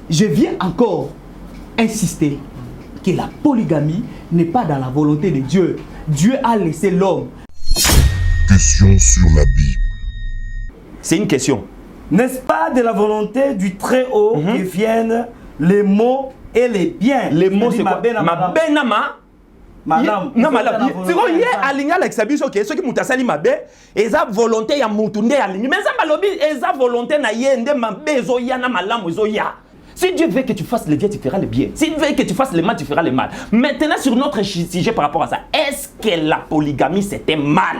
je viens encore insister que la polygamie n'est pas dans la volonté de Dieu. Dieu a laissé l'homme. Question sur la Bible. C'est une question. N'est-ce pas de la volonté du Très-Haut que viennent les maux et les biens? Les mots, c'est quoi? Ma benama. Madame, non, madame. C'est quoi? Il y a aligné avec sa bise, ok. Ceux qui m'ont tassé ma bé, ils ont volonté à m'outunde aligné. Mais ça m'a lobby, ils ont volonté na yende ma bezo ya na malam ozo ya. Si Dieu veut que tu fasses le bien, tu feras le bien. S'il veut que tu fasses le mal, tu feras le mal. Maintenant, sur notre sujet par rapport à ça, est-ce que la polygamie c'est un mal?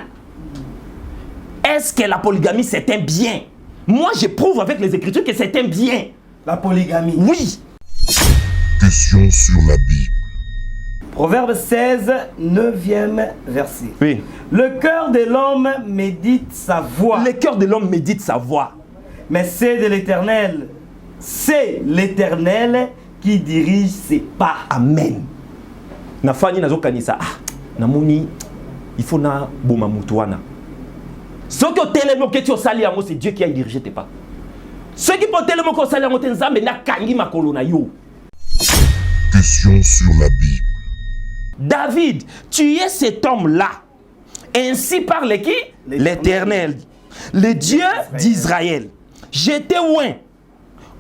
Est-ce que la polygamie c'est un bien? Moi, je prouve avec les Écritures que c'est un bien. La polygamie. Oui. Question sur la Bible. Proverbe 16, 9e verset. Oui. Le cœur de l'homme médite sa voix. Le cœur de l'homme médite sa voix. Mais c'est de l'Éternel. C'est l'Éternel qui dirige ses pas. Amen. Na fani nazo kanisa. Ah, na moni, il faut na boma mutuana. Ce que telemo que tu as sali yango, c'est Dieu qui a dirigé tes pas. Ce qui peut telemo que sali yango tenzambe na kangi makolo na yo. Question sur la Bible. David, tu es cet homme-là. Ainsi parle qui? L'Éternel, le Dieu d'Israël. J'étais oint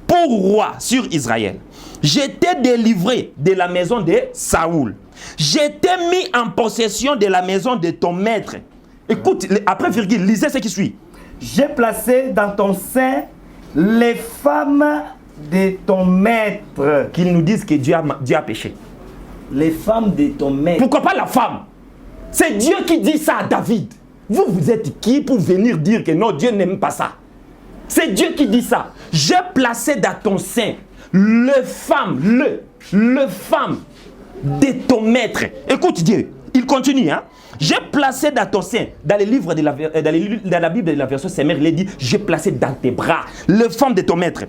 pour roi sur Israël. J'étais délivré de la maison de Saoul. J'étais mis en possession de la maison de ton maître. Écoute, après virgule, lisez ce qui suit. J'ai placé dans ton sein les femmes de ton maître. Qu'ils nous disent que Dieu a péché. Les femmes de ton maître. Pourquoi pas la femme? C'est Dieu qui dit ça à David. Vous êtes qui pour venir dire que non, Dieu n'aime pas ça? C'est Dieu qui dit ça. J'ai placé dans ton sein le femme de ton maître. Écoute Dieu, il continue. Hein? J'ai placé dans ton sein, dans les livres de dans la Bible de la version Semeur, il est dit, j'ai placé dans tes bras le femme de ton maître.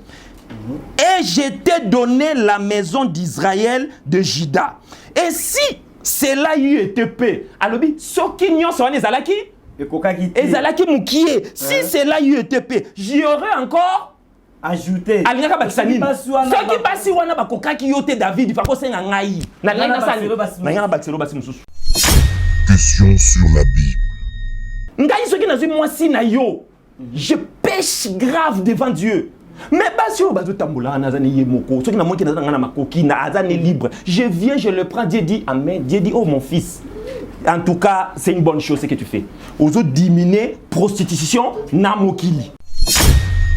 Et je t'ai donné la maison d'Israël de Juda. Et si cela y était paix, alors ce qui n'y a pas de zalaki, et zalaki moukié, si cela y était paix, j'y aurais encore ajouté. Alingaka bakisanini. Ce qui passe wana bakoka ki yote David, il faut que senga ngai. Na ngai na sali. Na ngai na bakiselo basi mususu. Question sur la Bible. Ngai ce qui na zui moi si na yo. Je pêche grave devant Dieu. Mais si on va tamboula nazane yemoko, ce qui na moi qui na ngana makoki na azane libre. Je viens, je le prends, Dieu dit amen. Dieu dit oh mon fils. En tout cas, c'est une bonne chose ce que tu fais. Aux autres diminuer prostitution na mokili.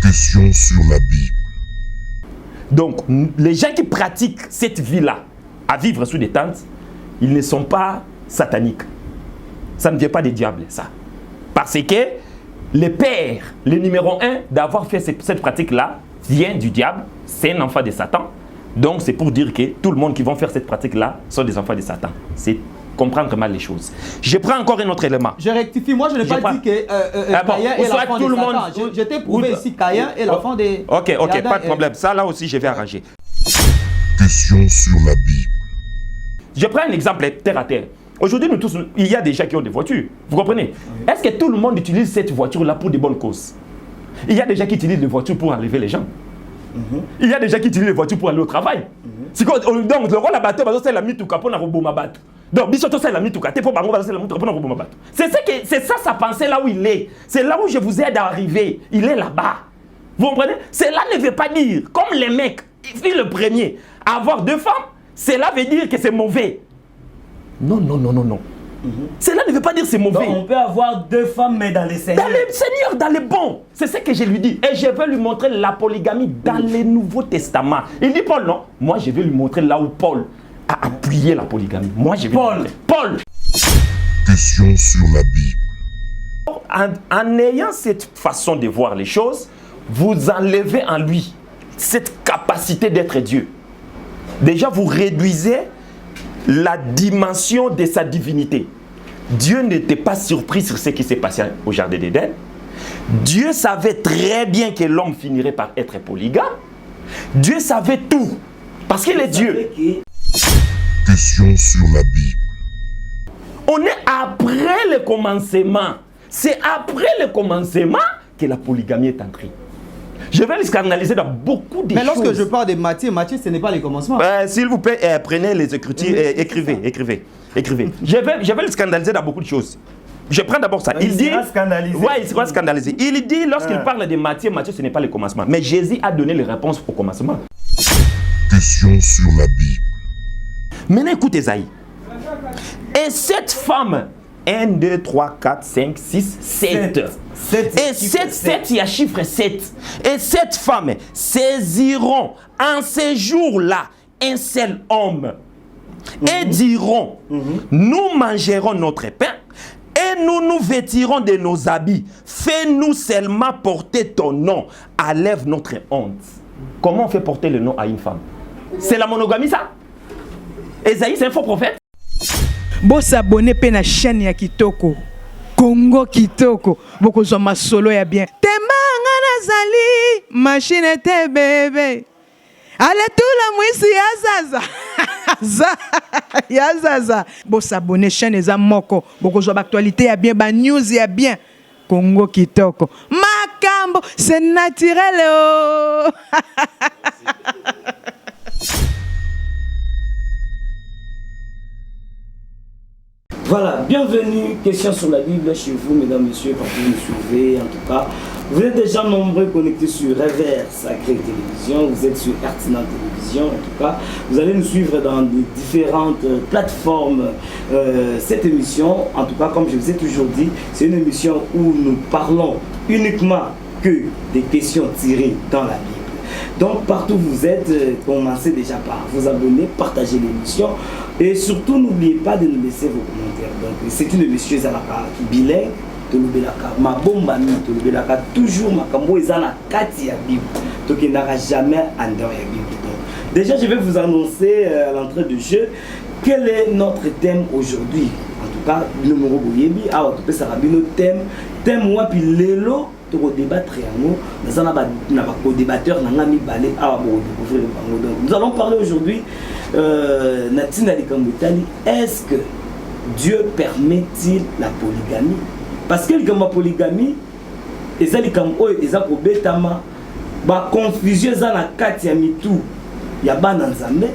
Question sur la Bible. Donc, les gens qui pratiquent cette vie-là, à vivre sous des tentes, ils ne sont pas sataniques. Ça ne vient pas des diables, ça. Parce que le père, le numéro 1 d'avoir fait cette pratique-là, vient du diable, c'est un enfant de Satan. Donc, c'est pour dire que tout le monde qui va faire cette pratique-là sont des enfants de Satan. C'est comprendre mal les choses. Je prends encore un autre élément. Je rectifie, moi je n'ai pas dit que Caïn est l'enfant de Satan. Je t'ai prouvé ici Caïn est l'enfant de... Ok, pas de problème. Ça là aussi je vais arranger. Question sur la Bible. Je prends un exemple terre à terre. Aujourd'hui, nous tous, il y a des gens qui ont des voitures. Vous comprenez? Est-ce que tout le monde utilise cette voiture-là pour de bonnes causes? Il y a des gens qui utilisent les voitures pour enlever les gens. Il y a des gens qui utilisent les voitures pour aller au travail. Donc, le rôle à battre, c'est la mituka pour la roboma battre. Donc, bisoto c'est la mituka, t'es pour bango, c'est la mituka pour la roboma battre. C'est ça sa pensée là où il est. C'est là où je vous aide à arriver. Il est là-bas. Vous comprenez? Cela ne veut pas dire, comme les mecs, il fait le premier, avoir 2 femmes, cela veut dire que c'est mauvais. Non. Cela ne veut pas dire que c'est mauvais. Donc on peut avoir 2 femmes, mais dans les seigneurs. Dans les seigneurs, dans les bons. C'est ce que je lui dis. Et je vais lui montrer la polygamie dans le Nouveau Testament. Il dit Paul, non. Moi, je vais lui montrer là où Paul a appuyé la polygamie. Moi, je vais Paul. Question sur la Bible. En ayant cette façon de voir les choses, vous enlevez en lui cette capacité d'être Dieu. Déjà, vous réduisez la dimension de sa divinité. Dieu n'était pas surpris sur ce qui s'est passé au jardin d'Éden. Dieu savait très bien que l'homme finirait par être polygame. Dieu savait tout parce qu'il est Dieu. Question sur la Bible. On est après le commencement. C'est après le commencement que la polygamie est entrée. Je vais le scandaliser dans beaucoup de choses. Mais lorsque je parle de Matthieu, ce n'est pas les commencements. S'il vous plaît, prenez les écritures et écrivez. Je vais le scandaliser dans beaucoup de choses. Je prends d'abord ça. Il sera scandalisé. Ouais, il sera scandalisé. Il dit, lorsqu'il parle de Matthieu, ce n'est pas le commencement. Mais Jésus a donné les réponses au commencement. Question sur la Bible. Maintenant, écoute Esaïe. Et cette femme, 1, 2, 3, 4, 5, 6, 7. Et 7, il y a chiffre 7. Et cette femme saisiront en ces jours-là un seul homme. Et diront, nous mangerons notre pain et nous nous vêtirons de nos habits. Fais-nous seulement porter ton nom. Enlève notre honte. Comment on fait porter le nom à une femme? C'est la monogamie, ça? Esaïe, c'est un faux prophète? Bon s'abonner à la chaîne ya Kitoko. Congo Kitoko. Boko zoma solo ya bien. Temanga nazali. Machine te bébé. Allez tout la mwisi yazaza. Yazaza. Bon s'abonner chaîne eza moko. Boko zoma actualité ya bien. Ba news ya bien. Congo Kitoko. Makambo. C'est naturel oh. Voilà, bienvenue, question sur la Bible chez vous, mesdames, messieurs, quand vous nous suivez, en tout cas. Vous êtes déjà nombreux connectés sur Réveil Sacré Télévision, vous êtes sur Artinan Télévision, en tout cas. Vous allez nous suivre dans les différentes plateformes. Cette émission, en tout cas, comme je vous ai toujours dit, c'est une émission où nous parlons uniquement que des questions tirées dans la Bible. Donc partout où vous êtes, commencez déjà par vous abonner, partager l'émission et surtout n'oubliez pas de nous laisser vos commentaires. Donc c'est une émission bilingue, ma bombe toujours ma cambo ezana kati ya Bible. Donc il n'aura jamais en dehors de la Bible. Donc, déjà je vais vous annoncer à l'entrée du jeu quel est notre thème aujourd'hui. En tout cas, numéro boyebi, ah tu peux savoir thème wapi lelo. Pour débattre, nous allons parler aujourd'hui est-ce que Dieu permet-il la polygamie? Parce que la polygamie, la confusion est na kati ya mitu ya bana nzambe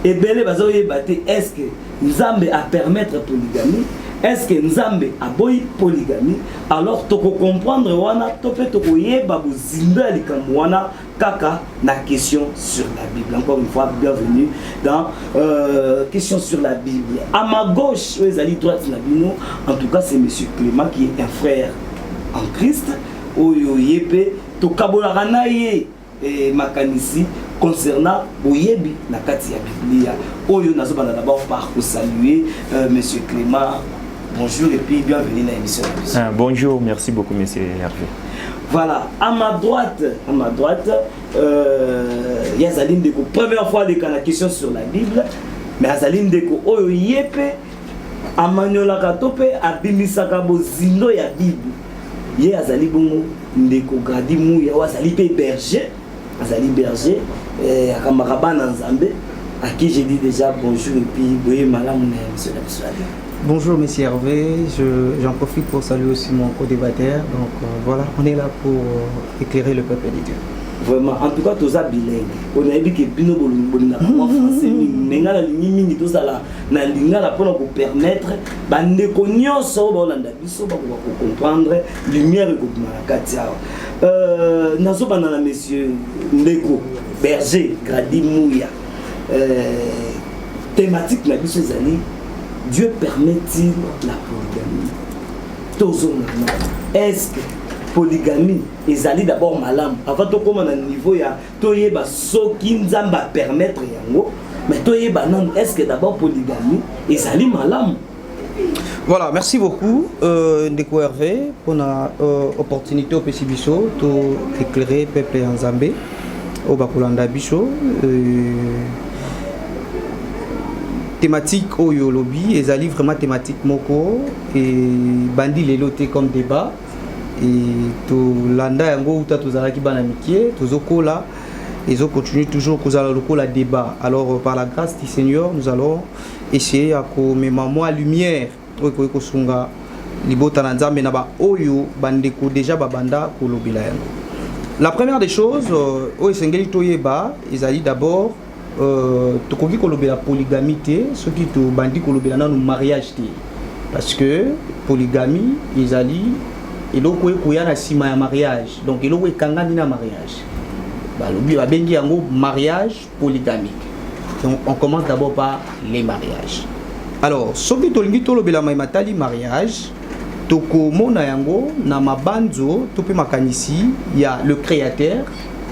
et belé bazoye baté est-ce que nzambe a permettre la polygamie? Est-ce que Nzambe a boy polygamie? Alors tu peux comprendre wana to pe to koyeba bozinda likambo wana kaka na question sur la Bible. Encore une fois, bienvenue dans question sur la Bible. À ma gauche, ezali droite na bino, en tout cas c'est monsieur Clément qui est un frère en Christ. Oyo yepe to kabolaka na ye et makanisi concernant boyebi na kati ya Biblia. Oyo nazobana d'abord par saluer monsieur Clément. Bonjour et puis bienvenue dans l'émission. Bonjour, merci beaucoup, monsieur Hervé. Voilà, à ma droite, Yazaline Deko, première fois la question sur la Bible, mais Yazaline Deko, Oyo Yepe, Amanyola Katope, Abimisaka Bozindo ya Bible. Yazali Bongo, Ndeko Gradimou, Yazali berger, Yazali berger, Akamarabana Nzambe, à qui j'ai dit déjà bonjour et puis Boye Malam, monsieur Labiswale. Bonjour Monsieur Hervé, j'en profite pour saluer aussi mon co-débatteur. Donc voilà, on est là pour éclairer le peuple de Dieu. Vraiment, en tout cas, tous les bilingues. On a dit que Bino Bolina français, Nenga la ligne, tout ça là, na lingala pour permettre, bande konyo so bolanda biso pour comprendre lumière et Katia. Nazo banana monsieur Ndeko, berger, Gradi Mouya. Thématique na biso zali. Dieu permet-il la polygamie? Est-ce que polygamie est d'abord malam? Avant de commencer à niveau, il y a ceux qui nous permettre yango, mais est-ce que d'abord polygamie est malam? Voilà, merci beaucoup Ndeko Hervé pour l'opportunité au Pessibiso d'éclairer le peuple en Zambie au Bakulanda Bicho. Thématique Oyo Lobby, et ali vraiment thématique moko et bandi les lotés comme débat et tout landa yango uta tozalaki bana mikie tozokola et zo continue toujours kozala lokola débat. Alors par la grâce du Seigneur, nous allons essayer à komema moi lumière oyo ko sunga libota na Nzambe na ba oyo bandeko déjà babanda kolobela yango. La première des choses, au Esengeli Toyeba, ils allaient d'abord, tu connais que la polygamie, ce qui te bandit que le mariage. Parce que polygamie, ils allaient, et donc il y a un mariage. Donc il y a un mariage. Il y a un mariage polygamique. Donc on commence d'abord par les mariages. Alors, ce qui est le mariage, tokomona yango na mabanzo tope makanisi ya le créateur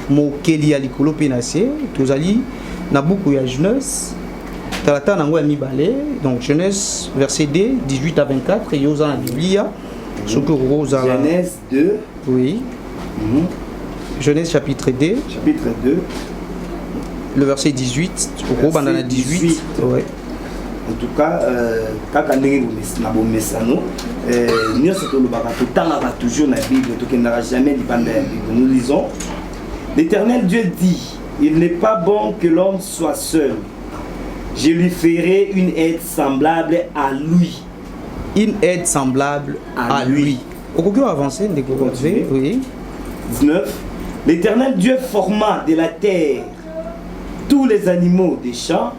mokeli ya likolo pe na se tozali na buku ya Genèse talata nango ya mibale donc Genèse verset 2 18 à 24 et yoza na Biblia soko roza Genèse 2 oui Genèse chapitre 2 le verset 18 verset 18 ouais. En tout cas, quand on est dans le messano, nous toujours dans la Bible, on n'aura jamais dit pendant la Bible. Nous lisons, l'Éternel Dieu dit, il n'est pas bon que l'homme soit seul. Je lui ferai une aide semblable à lui. Une aide semblable à lui. Au cours avancé, oui. 19. L'Éternel Dieu forma de la terre tous les animaux des champs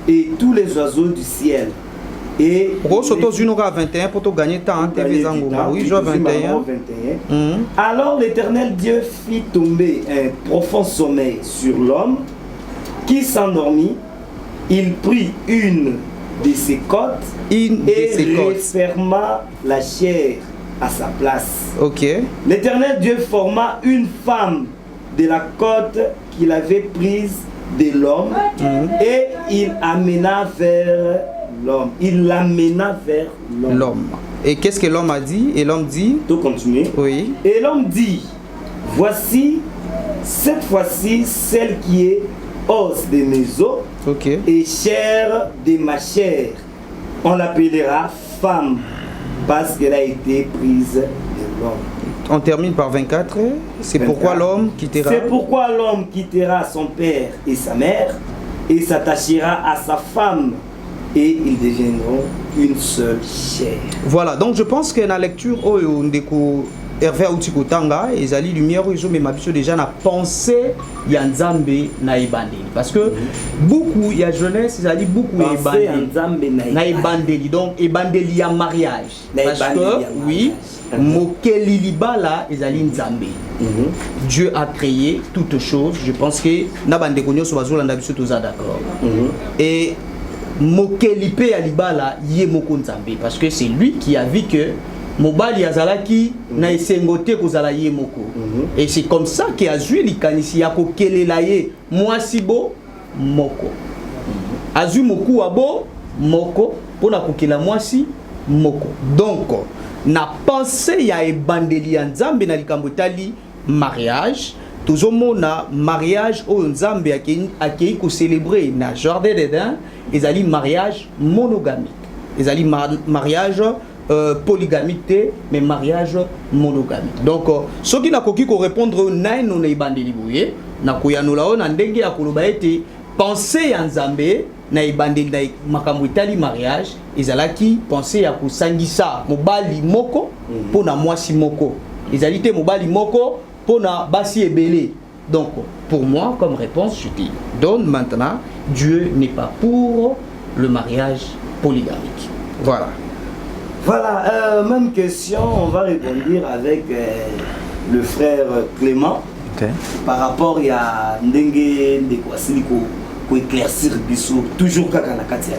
et tous les oiseaux du ciel. Et à 21 pour gagner temps. Oui, je 21. Alors l'Éternel Dieu fit tomber un profond sommeil sur l'homme qui s'endormit. Il prit une de ses côtes et referma la chair à sa place. L'Éternel Dieu forma une femme de la côte qu'il avait prise de l'homme et il amena vers l'homme. Il l'amena vers l'homme. Et qu'est-ce que l'homme a dit? Et l'homme dit? Tout continuer. Oui. Et l'homme dit, voici cette fois-ci celle qui est os de mes os et chair de ma chair. On l'appellera femme parce qu'elle a été prise de l'homme. On termine par 24. C'est pourquoi l'homme quittera. C'est pourquoi l'homme quittera son père et sa mère et s'attachera à sa femme et ils deviendront une seule chair. Voilà, donc je pense que dans la lecture Hervé Outikotanga et Zali Lumière ils ont même déjà na pensée Yanzambe na Ebandeli parce que beaucoup il y a jeunesse ils a dit beaucoup na Ebandeli donc Ebandeli ya mariage parce que oui Mokeli libala ezali Nzambe. Dieu a créé toutes choses, je pense que na bande konyo so bazolanda biso toza d'accord. Et Mokeli pe ya libala ye moko Nzambe parce que c'est lui qui a vu que Mobali azalaki na esengote kozala ye moko. Et c'est comme ça que azui likanisi ya kokelela ye mwasi bo moko. Azui moku abo moko pona kokela mwasi moko. Donc na pensée ya ebandeli ya Nzambe na likambo tali mariage tozomona mariage o Nzambe akei ko célébrer na jardin d'Éden ezali mariage monogamique. Ezali mariage polygamité mais mariage monogamique. Donc ce qui n'a koki ko répondre na non ebandeli boye na koyanola on ndenge ya koloba ete penser ya Nzambe na ebandeli na makambo itali mariage ezalaki penser ya kosangisa mobali moko pona mwasi moko ezali te mobali moko pona basi ebele. Donc pour moi comme réponse je dis donne maintenant Dieu n'est pas pour le mariage polygamique. Voilà. Voilà, même question, on va répondre avec le frère Clément. Par rapport à Ndenge pour éclaircir Bissou, toujours Kakanakati.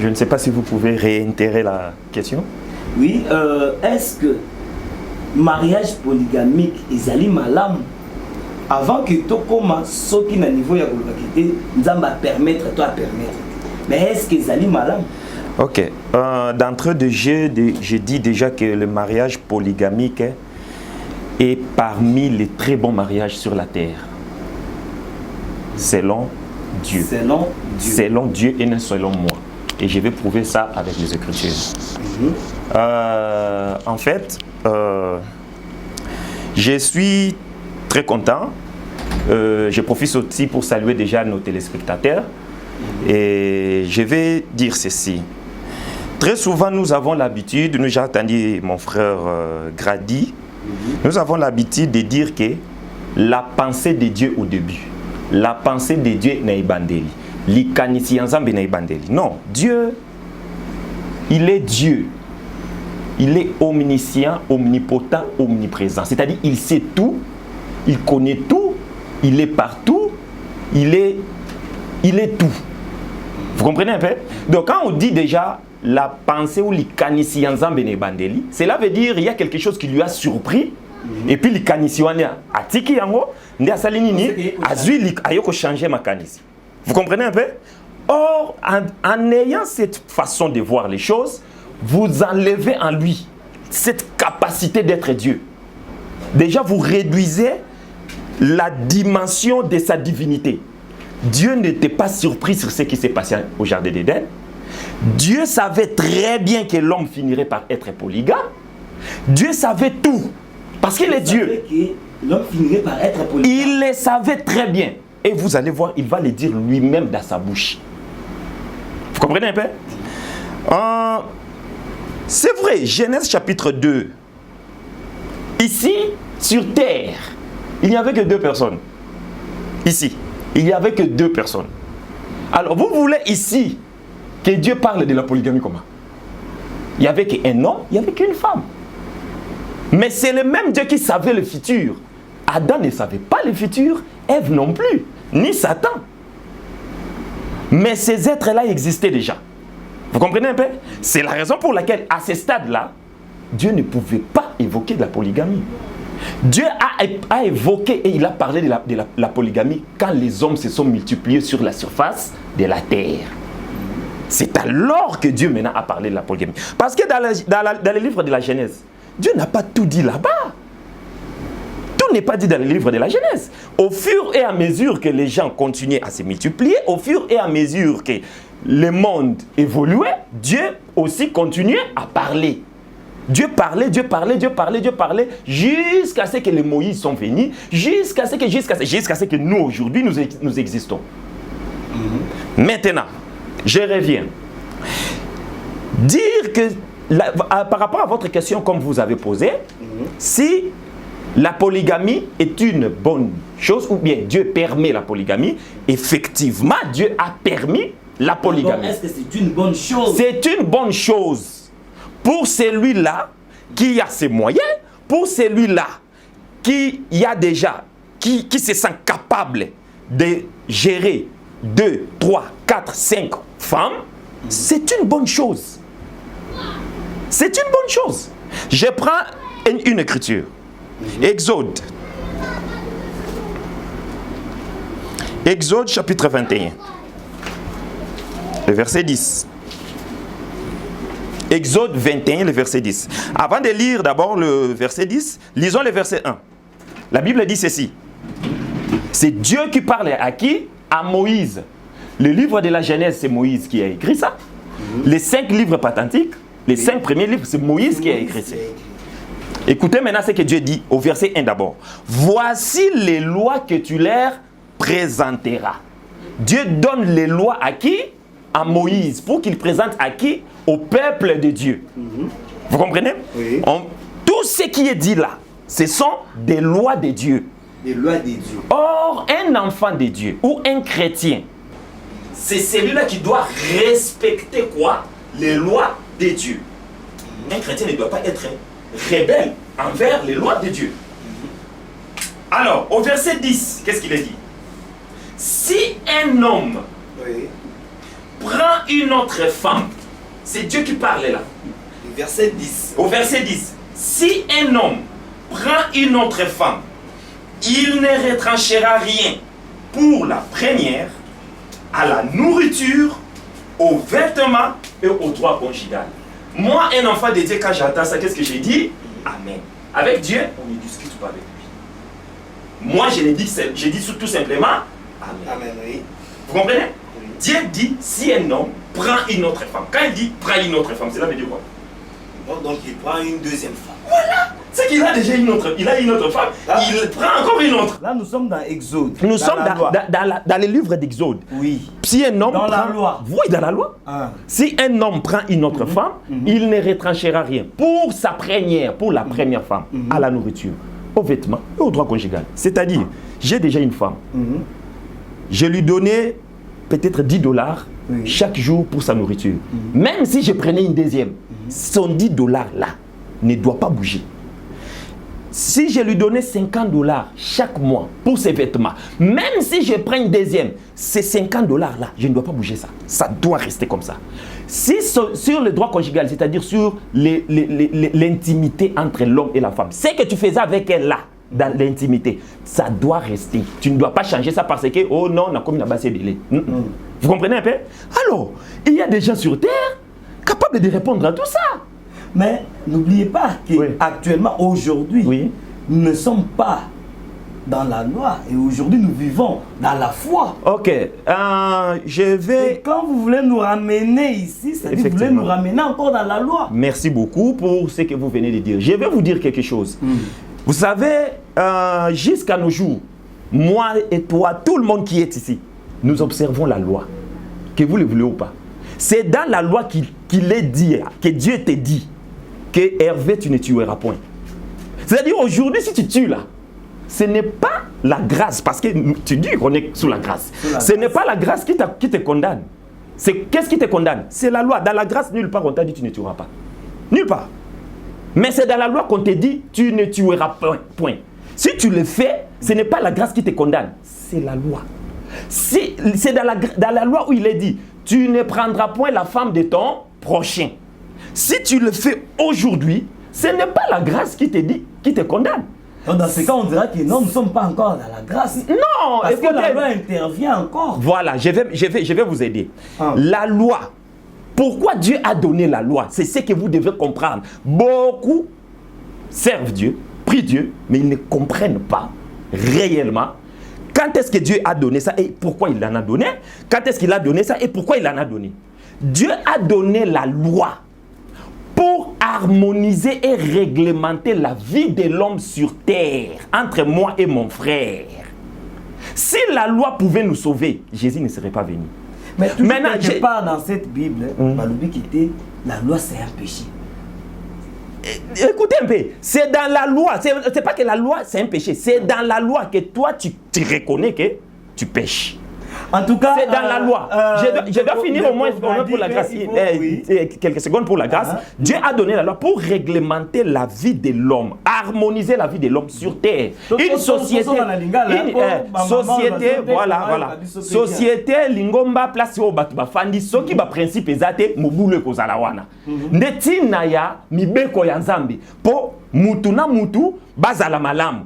Je ne sais pas si vous pouvez réitérer la question. Oui, est-ce que mariage polygamique ezali malam avant que Tokoma soki na niveau ya kolakité nzamba permettre toi permettre. Mais est-ce que ezali malam? Ok. D'entrée de jeu, je dis déjà que le mariage polygamique est parmi les très bons mariages sur la terre. Selon Dieu. Selon Dieu et non selon moi. Et je vais prouver ça avec les Écritures. En fait, je suis très content. Je profite aussi pour saluer déjà nos téléspectateurs. Et je vais dire ceci. Très souvent, nous avons l'habitude, nous j'ai entendu mon frère Grady Nous avons l'habitude de dire que la pensée de Dieu au début, la pensée de Dieu n'est bandeli. Non, Dieu, il est Dieu. Il est omniscient, omnipotent, omniprésent. C'est-à-dire, il sait tout, il connaît tout, il est partout, il est tout. Vous comprenez un peu? Donc, quand on dit déjà la pensée ou l'ikanisianza benebandeli, cela veut dire qu'il y a quelque chose qui lui a surpris, et puis l'ikanisiwania a tiki yango, ndi asalinini, azui ayoko changer ma kanisi. Vous comprenez un peu? Or, en ayant cette façon de voir les choses, vous enlevez en lui cette capacité d'être Dieu. Déjà, vous réduisez la dimension de sa divinité. Dieu n'était pas surpris sur ce qui s'est passé au jardin d'Éden. Dieu savait très bien que l'homme finirait par être polygame. Dieu savait tout. Parce qu'il est Dieu. L'homme finirait par être polygame. Il le savait très bien. Et vous allez voir, il va le dire lui-même dans sa bouche. Vous comprenez un peu? C'est vrai, Genèse chapitre 2. Ici, sur terre, il n'y avait que 2 personnes. Ici, il n'y avait que 2 personnes. Alors, vous voulez ici que Dieu parle de la polygamie comment? Il n'y avait qu'un homme, il n'y avait qu'une femme. Mais c'est le même Dieu qui savait le futur. Adam ne savait pas le futur, Ève non plus, ni Satan. Mais ces êtres-là existaient déjà. Vous comprenez un peu? C'est la raison pour laquelle, à ce stade-là, Dieu ne pouvait pas évoquer de la polygamie. Dieu a évoqué et il a parlé de la polygamie quand les hommes se sont multipliés sur la surface de la terre. C'est alors que Dieu maintenant a parlé de la polygamie. Parce que dans le livre de la Genèse, Dieu n'a pas tout dit là-bas. Tout n'est pas dit dans le livre de la Genèse. Au fur et à mesure que les gens continuaient à se multiplier, au fur et à mesure que le monde évoluait, Dieu aussi continuait à parler. Dieu parlait, Dieu parlait, Dieu parlait, Dieu parlait, jusqu'à ce que les Moïse sont venus, jusqu'à ce que nous aujourd'hui nous existons. Maintenant, je reviens. Dire que, par rapport à votre question comme vous avez posé, si la polygamie est une bonne chose, ou bien Dieu permet la polygamie, effectivement, Dieu a permis la polygamie. Est-ce que c'est une bonne chose? C'est une bonne chose pour celui-là qui a ses moyens, pour celui-là qui se sent capable de gérer 2, 3, 4, 5 femmes, c'est une bonne chose. C'est une bonne chose. Je prends une écriture. Exode. Exode chapitre 21. Le verset 10. Exode 21, le verset 10. Avant de lire d'abord le verset 10, lisons le verset 1. La Bible dit ceci. C'est Dieu qui parle à qui? À Moïse. Le livre de la Genèse, c'est Moïse qui a écrit ça. Les 5 livres patentiques, les 5 premiers livres, c'est Moïse qui a écrit ça. Écoutez maintenant ce que Dieu dit au verset 1 d'abord. Voici les lois que tu leur présenteras. Dieu donne les lois à qui? À Moïse. Pour qu'il présente à qui? Au peuple de Dieu. Vous comprenez? Oui. Tout ce qui est dit là, ce sont des lois de Dieu. Des lois de Dieu. Or, un enfant de Dieu ou un chrétien, c'est celui-là qui doit respecter quoi? Les lois de Dieu. Un chrétien ne doit pas être rebelle envers les lois de Dieu. Alors, au verset 10, qu'est-ce qu'il est dit? Si un homme prend une autre femme, c'est Dieu qui parle là. Verset 10. Au verset 10, si un homme prend une autre femme, il ne retranchera rien pour la première, à la nourriture, aux vêtements et aux droits conjugaux. Moi, un enfant de Dieu, quand j'entends ça, qu'est-ce que j'ai dit? Amen. Avec Dieu, on ne discute pas avec lui. Moi, je dis tout simplement Amen. Amen, oui. Vous comprenez? Oui. Dieu dit, si un homme prend une autre femme, quand il dit prend une autre femme, cela veut dire quoi? Donc il prend une deuxième femme. Voilà! C'est qu'il a déjà une autre, il a une autre femme, il prend encore une autre. Là, nous sommes dans Exode. Nous sommes dans les livres d'Exode. Oui. Si un homme dans la loi. Oui, dans la loi. Ah. Si un homme prend une autre femme, il ne retranchera rien pour sa première, pour la première femme, à la nourriture, aux vêtements et au droit conjugal. C'est-à-dire, j'ai déjà une femme. Je lui donnais peut-être $10 chaque jour pour sa nourriture. Même si je prenais une deuxième, son $10 là ne doit pas bouger. Si je lui donnais $50 chaque mois pour ses vêtements, même si je prends une deuxième, ces $50 là, je ne dois pas bouger ça. Ça doit rester comme ça. Si sur le droit conjugal, c'est-à-dire sur l'intimité entre l'homme et la femme, ce que tu faisais avec elle là, dans l'intimité, ça doit rester. Tu ne dois pas changer ça parce que, oh non, on a comme une base de lait. Vous comprenez un peu? Alors, il y a des gens sur Terre capables de répondre à tout ça. Mais n'oubliez pas qu'actuellement, aujourd'hui, nous ne sommes pas dans la loi et aujourd'hui nous vivons dans la foi. Ok, je vais... Et quand vous voulez nous ramener ici, c'est-à-dire que vous voulez nous ramener encore dans la loi. Merci beaucoup pour ce que vous venez de dire. Je vais vous dire quelque chose. Vous savez, jusqu'à nos jours, moi et toi, tout le monde qui est ici, nous observons la loi, que vous le voulez ou pas. C'est dans la loi qu'il est dit, que Dieu te dit, que Hervé, tu ne tueras point. C'est-à-dire aujourd'hui, si tu tues là, ce n'est pas la grâce, parce que tu dis qu'on est sous la grâce. Ce n'est pas la grâce qui te condamne. Qu'est-ce qui te condamne? C'est la loi. Dans la grâce, nulle part on t'a dit tu ne tueras pas. Nulle part. Mais c'est dans la loi qu'on te dit tu ne tueras point. Si tu le fais, ce n'est pas la grâce qui te condamne, c'est la loi. C'est dans la loi où il est dit tu ne prendras point la femme de ton prochain. Si tu le fais aujourd'hui, ce n'est pas la grâce qui te dit, qui te condamne. Donc dans ce cas, on dira que non, nous ne sommes pas encore dans la grâce. Non, parce que la loi intervient encore. Voilà, je vais vous aider. La loi, pourquoi Dieu a donné la loi? C'est ce que vous devez comprendre. Beaucoup servent Dieu, prient Dieu, mais ils ne comprennent pas réellement quand est-ce que Dieu a donné ça et pourquoi il en a donné. Quand est-ce qu'il a donné ça et pourquoi il en a donné. Dieu a donné la loi pour harmoniser et réglementer la vie de l'homme sur terre, entre moi et mon frère. Si la loi pouvait nous sauver, Jésus ne serait pas venu. Mais maintenant, quelque part dans cette Bible, la loi c'est un péché. Écoutez un peu, c'est dans la loi, c'est pas que la loi c'est un péché, c'est dans la loi que toi tu reconnais que tu pêches. En tout cas, c'est dans la loi. Je dois finir au moins pour la grâce. Quelques secondes pour la grâce. Dieu a donné la loi pour réglementer la vie de l'homme, harmoniser la vie de l'homme sur terre. Une société, voilà. Société lingomba place au batuba fandi soki ba principe ezate mobulu kozala wana. Ndetina ya mibeko ya Nzambe po mutu na mutu bazala malamu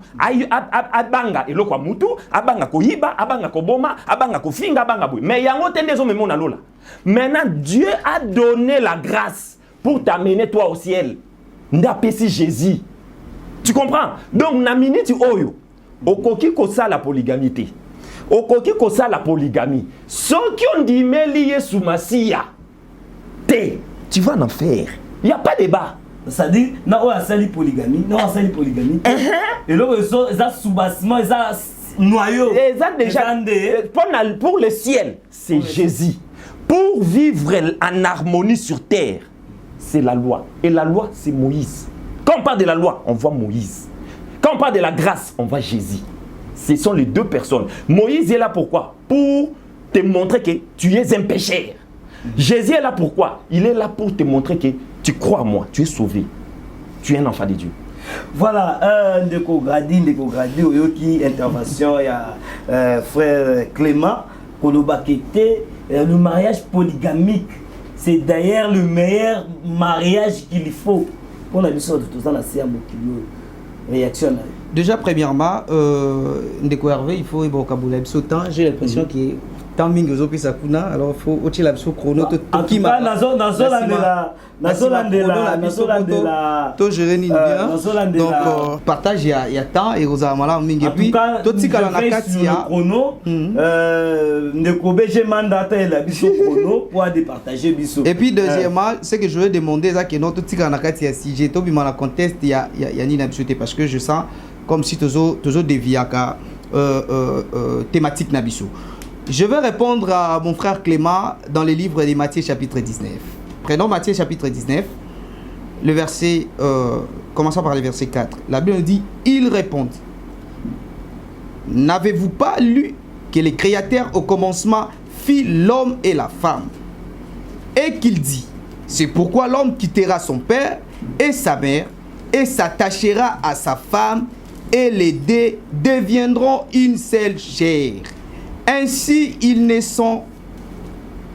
abanga eloko mutu abanga koyiba abanga koboma abanga kofinga abanga boy mais yango tendezo memona lola. Maintenant Dieu a donné la grâce pour t'amener toi au ciel. Ndapesi Jésus. Tu comprends? Donc na minute oyo okoki kosa la polygamité. Okoki kosa la polygamie. Ceux qui ont dit lié sous Masia. Tu vas en faire. Il n'y a pas de débat. C'est-à-dire, on a sali polygamie, et là, ils ont sous-bassement, ils ont noyau. Pour le ciel, c'est Jésus. Pour vivre en harmonie sur terre, c'est la loi. Et la loi, c'est Moïse. Quand on parle de la loi, on voit Moïse. Quand on parle de la grâce, on voit Jésus. Ce sont les deux personnes. Moïse est là pourquoi? Pour te montrer que tu es un pécheur. Jésus est là pourquoi? Il est là pour te montrer que tu crois en moi, tu es sauvé. Tu es un enfant de Dieu. Voilà, Ndeko Gradi, Oyoki, intervention, il y a frère Clément, Kolobakete, le mariage polygamique. C'est d'ailleurs le meilleur mariage qu'il faut. Pour la mission de tout ça, réaction. Déjà, premièrement, Ndeko Hervé, il faut y avoir j'ai l'impression que tant mingi ozopesa kuna alors faut otila biso chrono to tokima to gérer nini bien donc partage ya temps et ozala malamu mingi et puis totikala na kati ya chrono ndeko BG mandata la biso chrono pour départager biso. Et puis deuxièmement ce que je veux demander ça que non totikala na kati ya sujet to bima na contexte ya nini biso te parce que je sens comme si tozo déviaka thématique nabiso. Je vais répondre à mon frère Clément dans le livre de Matthieu chapitre 19. Prenons Matthieu chapitre 19, le verset, commençons par le verset 4. La Bible nous dit, il répond, n'avez-vous pas lu que le Créateur au commencement fit l'homme et la femme, et qu'il dit, c'est pourquoi l'homme quittera son père et sa mère et s'attachera à sa femme, et les deux deviendront une seule chair. Ainsi, ils ne sont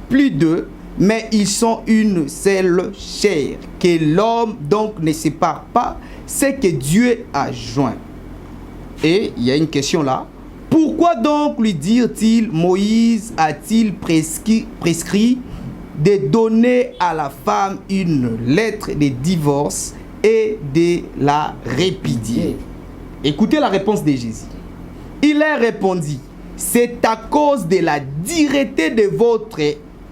plus deux, mais ils sont une seule chair. Que l'homme donc ne sépare pas ce que Dieu a joint. Et il y a une question là. Pourquoi donc lui dire-t-il, Moïse a-t-il prescrit de donner à la femme une lettre de divorce et de la répudier? Écoutez la réponse de Jésus. Il leur répondit, c'est à cause de la dureté de votre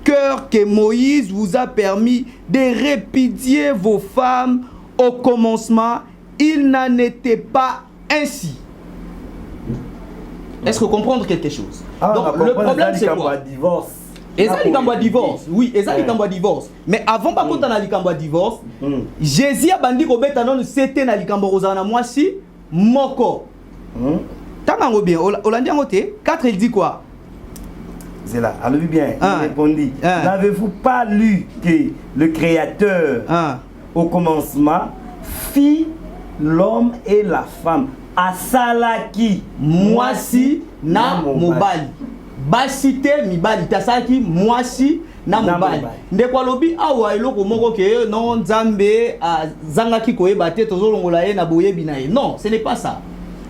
cœur que Moïse vous a permis de répudier vos femmes. Au commencement, il n'en était pas ainsi. Est-ce que vous comprenez quelque chose? Donc le problème c'est quoi? Divorce. Oui, exactement divorce. Mais avant pas quand on a likambo divorce, Jésus a bandi ko beta non c'était na likambo rozana mwasi moko. Tangango bien, Olandiango te 4 il dit quoi? C'est là, alors bien, il répondit. N'avez-vous pas lu que le Créateur au commencement fit l'homme et la femme asalaki mwasi na mobali. Basite mibali tasaki mwasi na mobali. Ndekwa lobi awa eloko moko ke non nzambe zangaki koyeba te tozolongola ye na boyebi na ye. Non, ce n'est pas ça.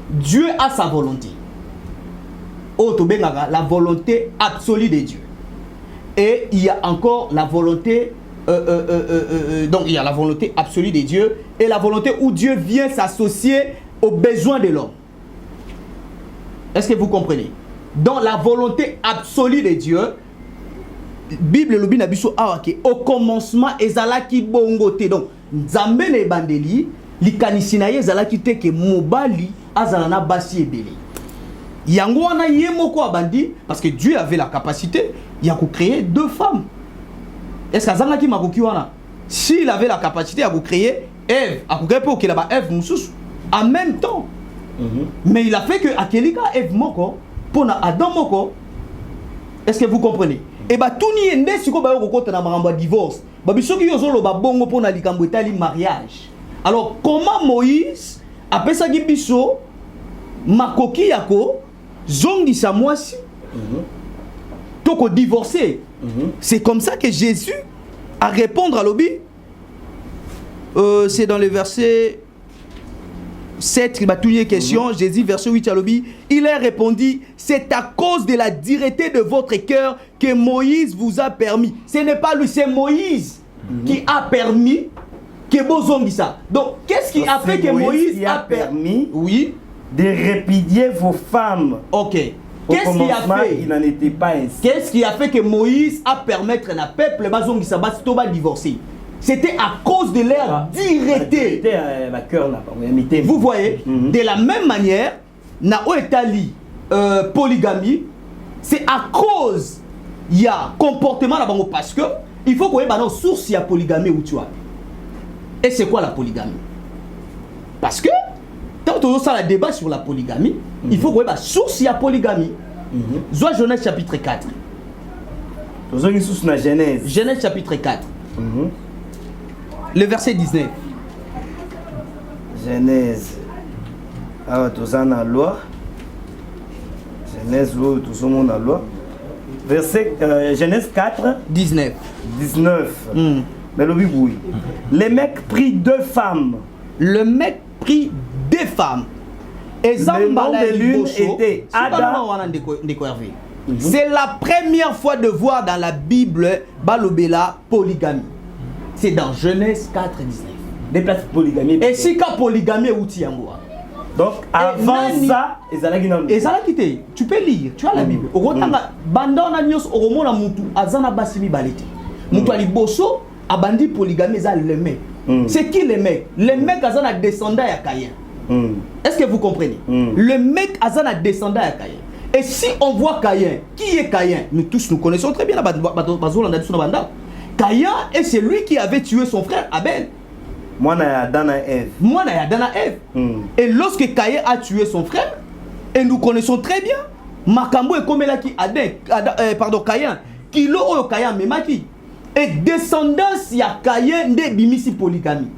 Dieu a sa volonté. La volonté absolue de Dieu. Et il y a encore la volonté donc il y a la volonté absolue de Dieu et la volonté où Dieu vient s'associer aux besoins de l'homme. Est-ce que vous comprenez? Dans la volonté absolue de Dieu, Bible lobi na biso awake au commencement ezalaki bongote. Donc nzambe ne bandeli likanisi na ye ezalaki te ke mobali azala na basi ebele. Yango wana ye moko abandi parce que Dieu avait la capacité ya ko créer deux femmes. Est-ce que azangaki makoki wana? S'il avait la capacité à ko créer Ève, à ko créer pour qu'il aba Ève mususu en même temps. Mais il a fait que akelika Ève moko pour na Adam moko. Est-ce que vous comprenez? Et bah tout ni ende siko ba ko kota na maramba divorce. Ba bisoki yozolo ba bongo pour na likambo etali mariage. Alors comment Moïse apesaki biso makoki yako zongisa mwasi toko divorcer? C'est comme ça que Jésus a répondre à l'obi. C'est dans le verset 7 il m'a tout une question. Jésus verset 8 à l'obi, il a répondu, c'est à cause de la dureté de votre cœur que Moïse vous a permis. Ce n'est pas lui, c'est Moïse qui a permis que bozongisa. Donc qu'est-ce qui a fait que Moïse a permis de répudier vos femmes? Ok. Qu'est-ce qui a fait? Il n'en était pas ainsi. Qu'est-ce qui a fait que Moïse a permettre à peuple bazongisa bastoba divorcer? C'était à cause de leur dureté. Vous voyez, de la même manière, na oetali polygamie, c'est à cause il y a comportement là bango parce que il faut qu'on ait une source il y a polygamie où tu as. Et c'est quoi la polygamie? Parce que quand on a le débat sur la polygamie, il faut qu'on ait une source il y a polygamie. Soit Genèse chapitre 4. Genèse chapitre 4. Le verset 19. Genèse. Ah, tout ça dans la loi. Genèse, tout ça dans la loi. Verset Genèse 4. 19. 19. Mais le oui. Le mec prit deux femmes. Le mec prit deux femmes. Et le nom de l'une était Ada. C'est la première fois de voir dans la Bible Balobela polygamie. C'est dans Genèse 4, 19. Des places polygamie. Et si ka polygamie outi yango. Donc avant ça, tu peux lire, tu as la Bible. Banda na nyos oromona mutu azana basimi balete. Mutu ali bosso abandi polygamie za le mec. C'est qui le mec? Le mec azana descendant ya Caïn. Est-ce que vous comprenez? Le mec azana descendant ya Caïn. Et si on voit Caïn, qui est Caïn? Nous tous nous connaissons très bien la banda. Caïn est celui qui avait tué son frère Abel. Moi, Dana Ève. Et lorsque Caïn a tué son frère, et nous connaissons très bien, Makambo est comme là qui Caïn, qui l'a Caïn memaki. Et descendance il y a Caïn de bimisi polygamie.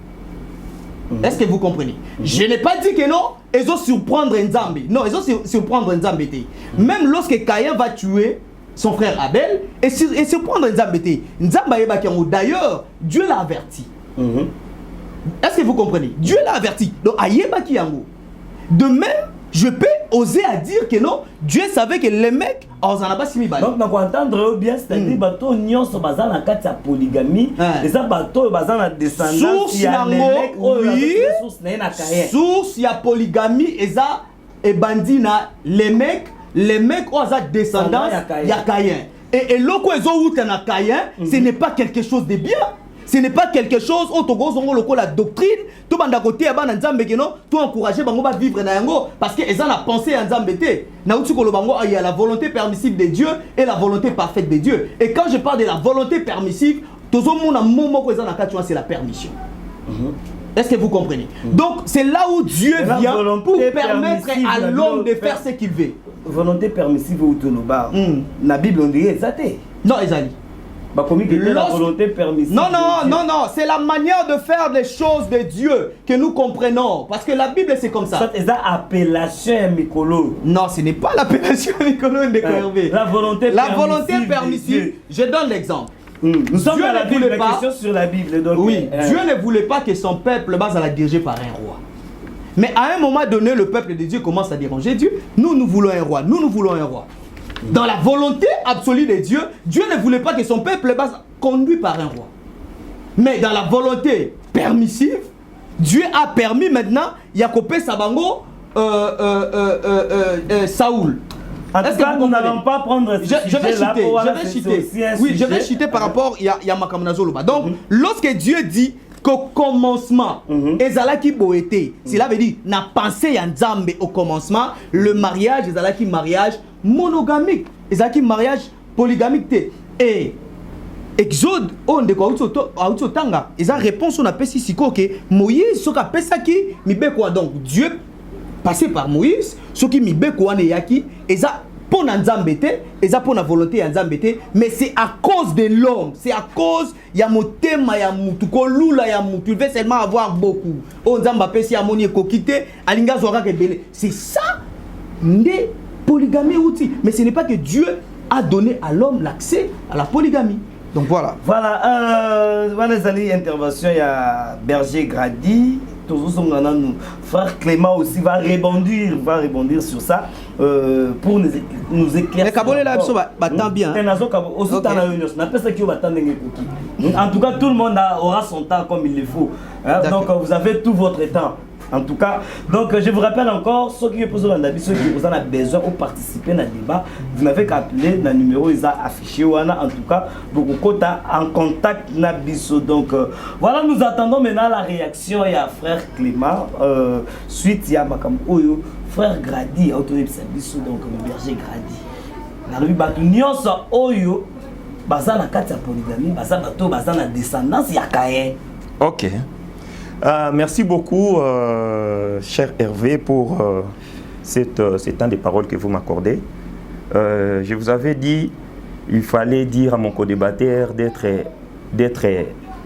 Est-ce que vous comprenez? Je n'ai pas dit que non, ils ont surprendre Nzambe. Non, ils ont surprendre Nzambe. Même lorsque Caïn va tuer son frère Abel, et surprendre Nzambe. Nzambe d'ailleurs, Dieu l'a averti. Est-ce que vous comprenez? Dieu l'a averti. Donc, de même, je peux oser à dire que non, Dieu savait que les mecs, donc, on va entendre bien, c'est-à-dire que nous sommes basés dans la polygamie, et ça, bateau basé dans descendance, il y a source, il y a polygamie, et ça, et bandina, les mecs, ont sa descendance, il y a Caïn. Et l'autre, ils ont eu un Caïn, ce n'est pas quelque chose de bien. Ce n'est pas quelque chose où la doctrine, tout le monde tout encourager à vivre parce qu'ils ont la pensée en Zambété. Il y a la volonté permissive de Dieu et la volonté parfaite de Dieu. Et quand je parle de la volonté permissive, tout le monde c'est la permission. Est-ce que vous comprenez? Donc c'est là où Dieu vient pour permettre à l'homme de faire ce qu'il veut. Volonté permissive ou la Bible on dirait ça. Non, Ezali. La volonté permissive. Non, c'est la manière de faire les choses de Dieu que nous comprenons. Parce que la Bible, c'est comme ça. C'est l'appellation Mikolo. Non, ce n'est pas l'appellation Mikolo. La volonté permissive. Je donne l'exemple. Nous sommes à la Bible, la question sur la Bible. Donc, oui, Dieu ne voulait pas que son peuple base à la diriger par un roi. Mais à un moment donné, le peuple de Dieu commence à déranger Dieu. Nous voulons un roi. Nous voulons un roi. Dans la volonté absolue de Dieu, Dieu ne voulait pas que son peuple soit conduit par un roi. Mais dans la volonté permissive, Dieu a permis maintenant Yakopé Sabango Saoul. Est-ce que nous n'allons pas prendre je vais citer par rapport à Makamunazoloba. Donc, lorsque Dieu dit qu'au commencement, Ezalaki Boété, cela veut dire, n'a pensé à Nzambe au commencement, le mariage, Ezalaki mariage monogamique, Ezalaki mariage polygamique. Et Exode, on de quoi Tanga, ils ont réponse on appelle ici que Moïse, ce qu'a pesaki, mibeko donc Dieu passé par Moïse, ce qui mibeko ane yaki, et ça pour Nzambete, et ça pour la volonté Nzambete, mais c'est à cause de l'homme, c'est à cause ya motema ya mutu ko lula ya mutu, il veut seulement avoir beaucoup. On Nzamba pesi amoni kokite, alinga zora kebele. C'est ça né polygamie outil, mais ce n'est pas que Dieu a donné à l'homme l'accès à la polygamie. Donc voilà. Voilà les interventions, il y a Berger Grady, frère Clément aussi va rebondir sur ça pour nous éclaircir. Mais Kabole là, tant bien. En tout cas, tout le monde aura son temps comme il le faut. Donc vous avez tout votre temps. En tout cas, donc je vous rappelle encore, ceux qui posent dans ceux qui ont besoin de participer à débat, vous n'avez qu'à appeler le numéro affiché. En tout cas, beaucoup en contact Nabiso. Donc voilà, nous attendons maintenant la réaction à frère Clément. Suite à Makam Oyo, frère Grady, autorisation donc le berger Grady. La rue Batunios Oyo, bazana katia polygamie, bazana descendance Yakaye. Ok. Merci beaucoup, cher Hervé, pour ces temps de paroles que vous m'accordez. Je vous avais dit, il fallait dire à mon co-débatteur d'être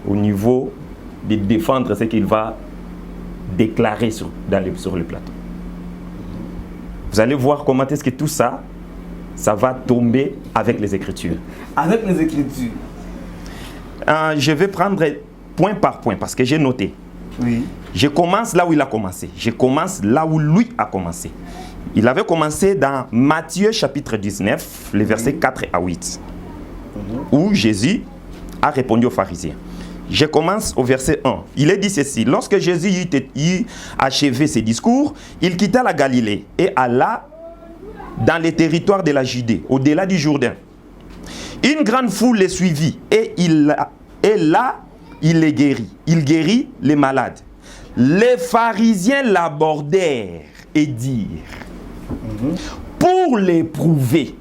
au niveau de défendre ce qu'il va déclarer sur le plateau. Vous allez voir comment est-ce que tout ça va tomber avec les Écritures. Avec les Écritures. Je vais prendre point par point parce que j'ai noté. Oui. Je commence là où il a commencé. Je commence là où lui a commencé. Il avait commencé dans Matthieu chapitre 19, les versets 4 à 8, où Jésus a répondu aux pharisiens. Je commence au verset 1. Il est dit ceci: lorsque Jésus eut achevé ses discours, il quitta la Galilée et alla dans les territoires de la Judée, au-delà du Jourdain. Une grande foule les suivit et là, il les guérit. Il guérit les malades. Les pharisiens l'abordèrent et dirent, pour l'éprouver,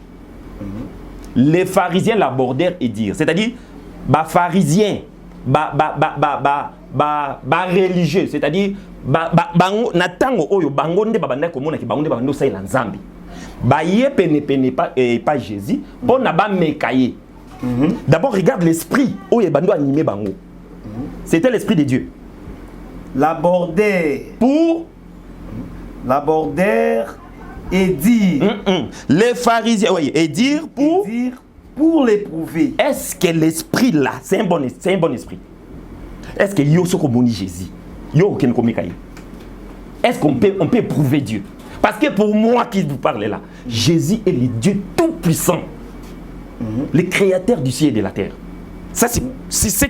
les pharisiens l'abordèrent et dirent, c'est-à-dire, pharisiens, religieux, c'est-à-dire, natango oyo bangonde babanda komona ki bangonde babando sa ila nzambi. Baye pene pas Jésus, on n'a pas mécaillé. D'abord, regarde l'esprit où il bando animé bango. C'était l'esprit de Dieu. L'abordèrent et dire. Les pharisiens, oui, et dire pour l'éprouver. Est-ce que l'esprit là, c'est un bon esprit? Est-ce que yo soko boni Jésus? Yo ken komikaye? Est-ce qu'on peut éprouver Dieu? Parce que pour moi qui vous parle là, Jésus est le Dieu tout-puissant, le créateur du ciel et de la terre. Ça, c'est ce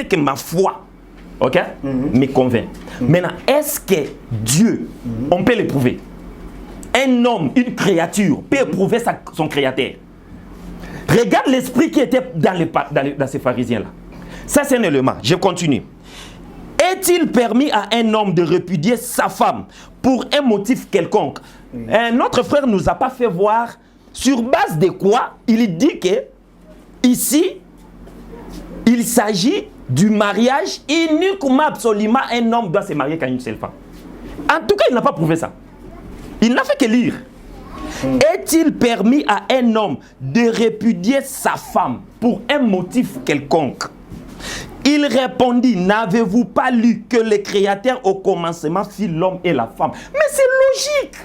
que ma foi, ok, me convainc. Maintenant, est-ce que Dieu, on peut l'éprouver? Un homme, une créature, peut éprouver son créateur. Regarde l'esprit qui était dans ces pharisiens-là. Ça, c'est un élément. Je continue. Est-il permis à un homme de répudier sa femme pour un motif quelconque? Notre frère ne nous a pas fait voir sur base de quoi il dit que ici, il s'agit du mariage uniquement, absolument, un homme doit se marier qu'à une seule femme. En tout cas, il n'a pas prouvé ça. Il n'a fait que lire. Est-il permis à un homme de répudier sa femme pour un motif quelconque? Il répondit, n'avez-vous pas lu que le Créateur au commencement fit l'homme et la femme? Mais c'est logique.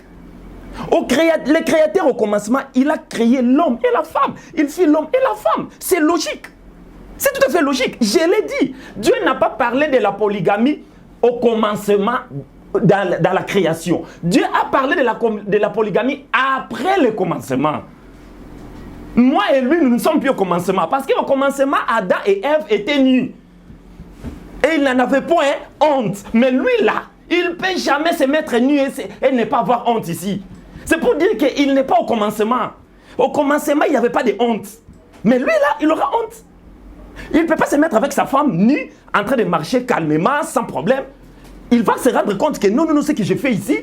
Le Créateur au commencement, il a créé l'homme et la femme. Il fit l'homme et la femme. C'est logique. C'est tout à fait logique. Je l'ai dit. Dieu n'a pas parlé de la polygamie au commencement dans la création. Dieu a parlé de la polygamie après le commencement. Moi et lui, nous ne sommes plus au commencement. Parce qu'au commencement, Adam et Ève étaient nus. Et il n'en avait point honte. Mais lui là, il ne peut jamais se mettre nu et ne pas avoir honte ici. C'est pour dire qu'il n'est pas au commencement. Au commencement, il n'y avait pas de honte. Mais lui là, il aura honte. Il ne peut pas se mettre avec sa femme nue, en train de marcher calmement, sans problème. Il va se rendre compte que non, ce que j'ai fait ici,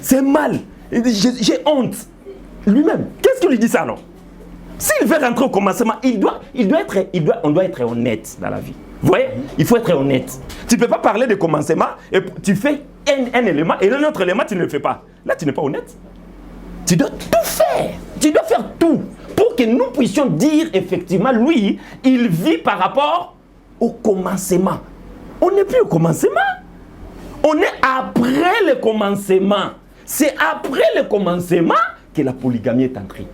c'est mal. J'ai honte. Lui-même, qu'est-ce qu'il lui dit ça alors? S'il veut rentrer au commencement, on doit être honnête dans la vie. Vous voyez? Il faut être honnête. Tu ne peux pas parler de commencement et tu fais un élément et l'autre élément, tu ne le fais pas. Là, tu n'es pas honnête. Tu dois tout faire. Tu dois faire tout pour que nous puissions dire effectivement, lui, il vit par rapport au commencement. On n'est plus au commencement. On est après le commencement. C'est après le commencement que la polygamie est entrée.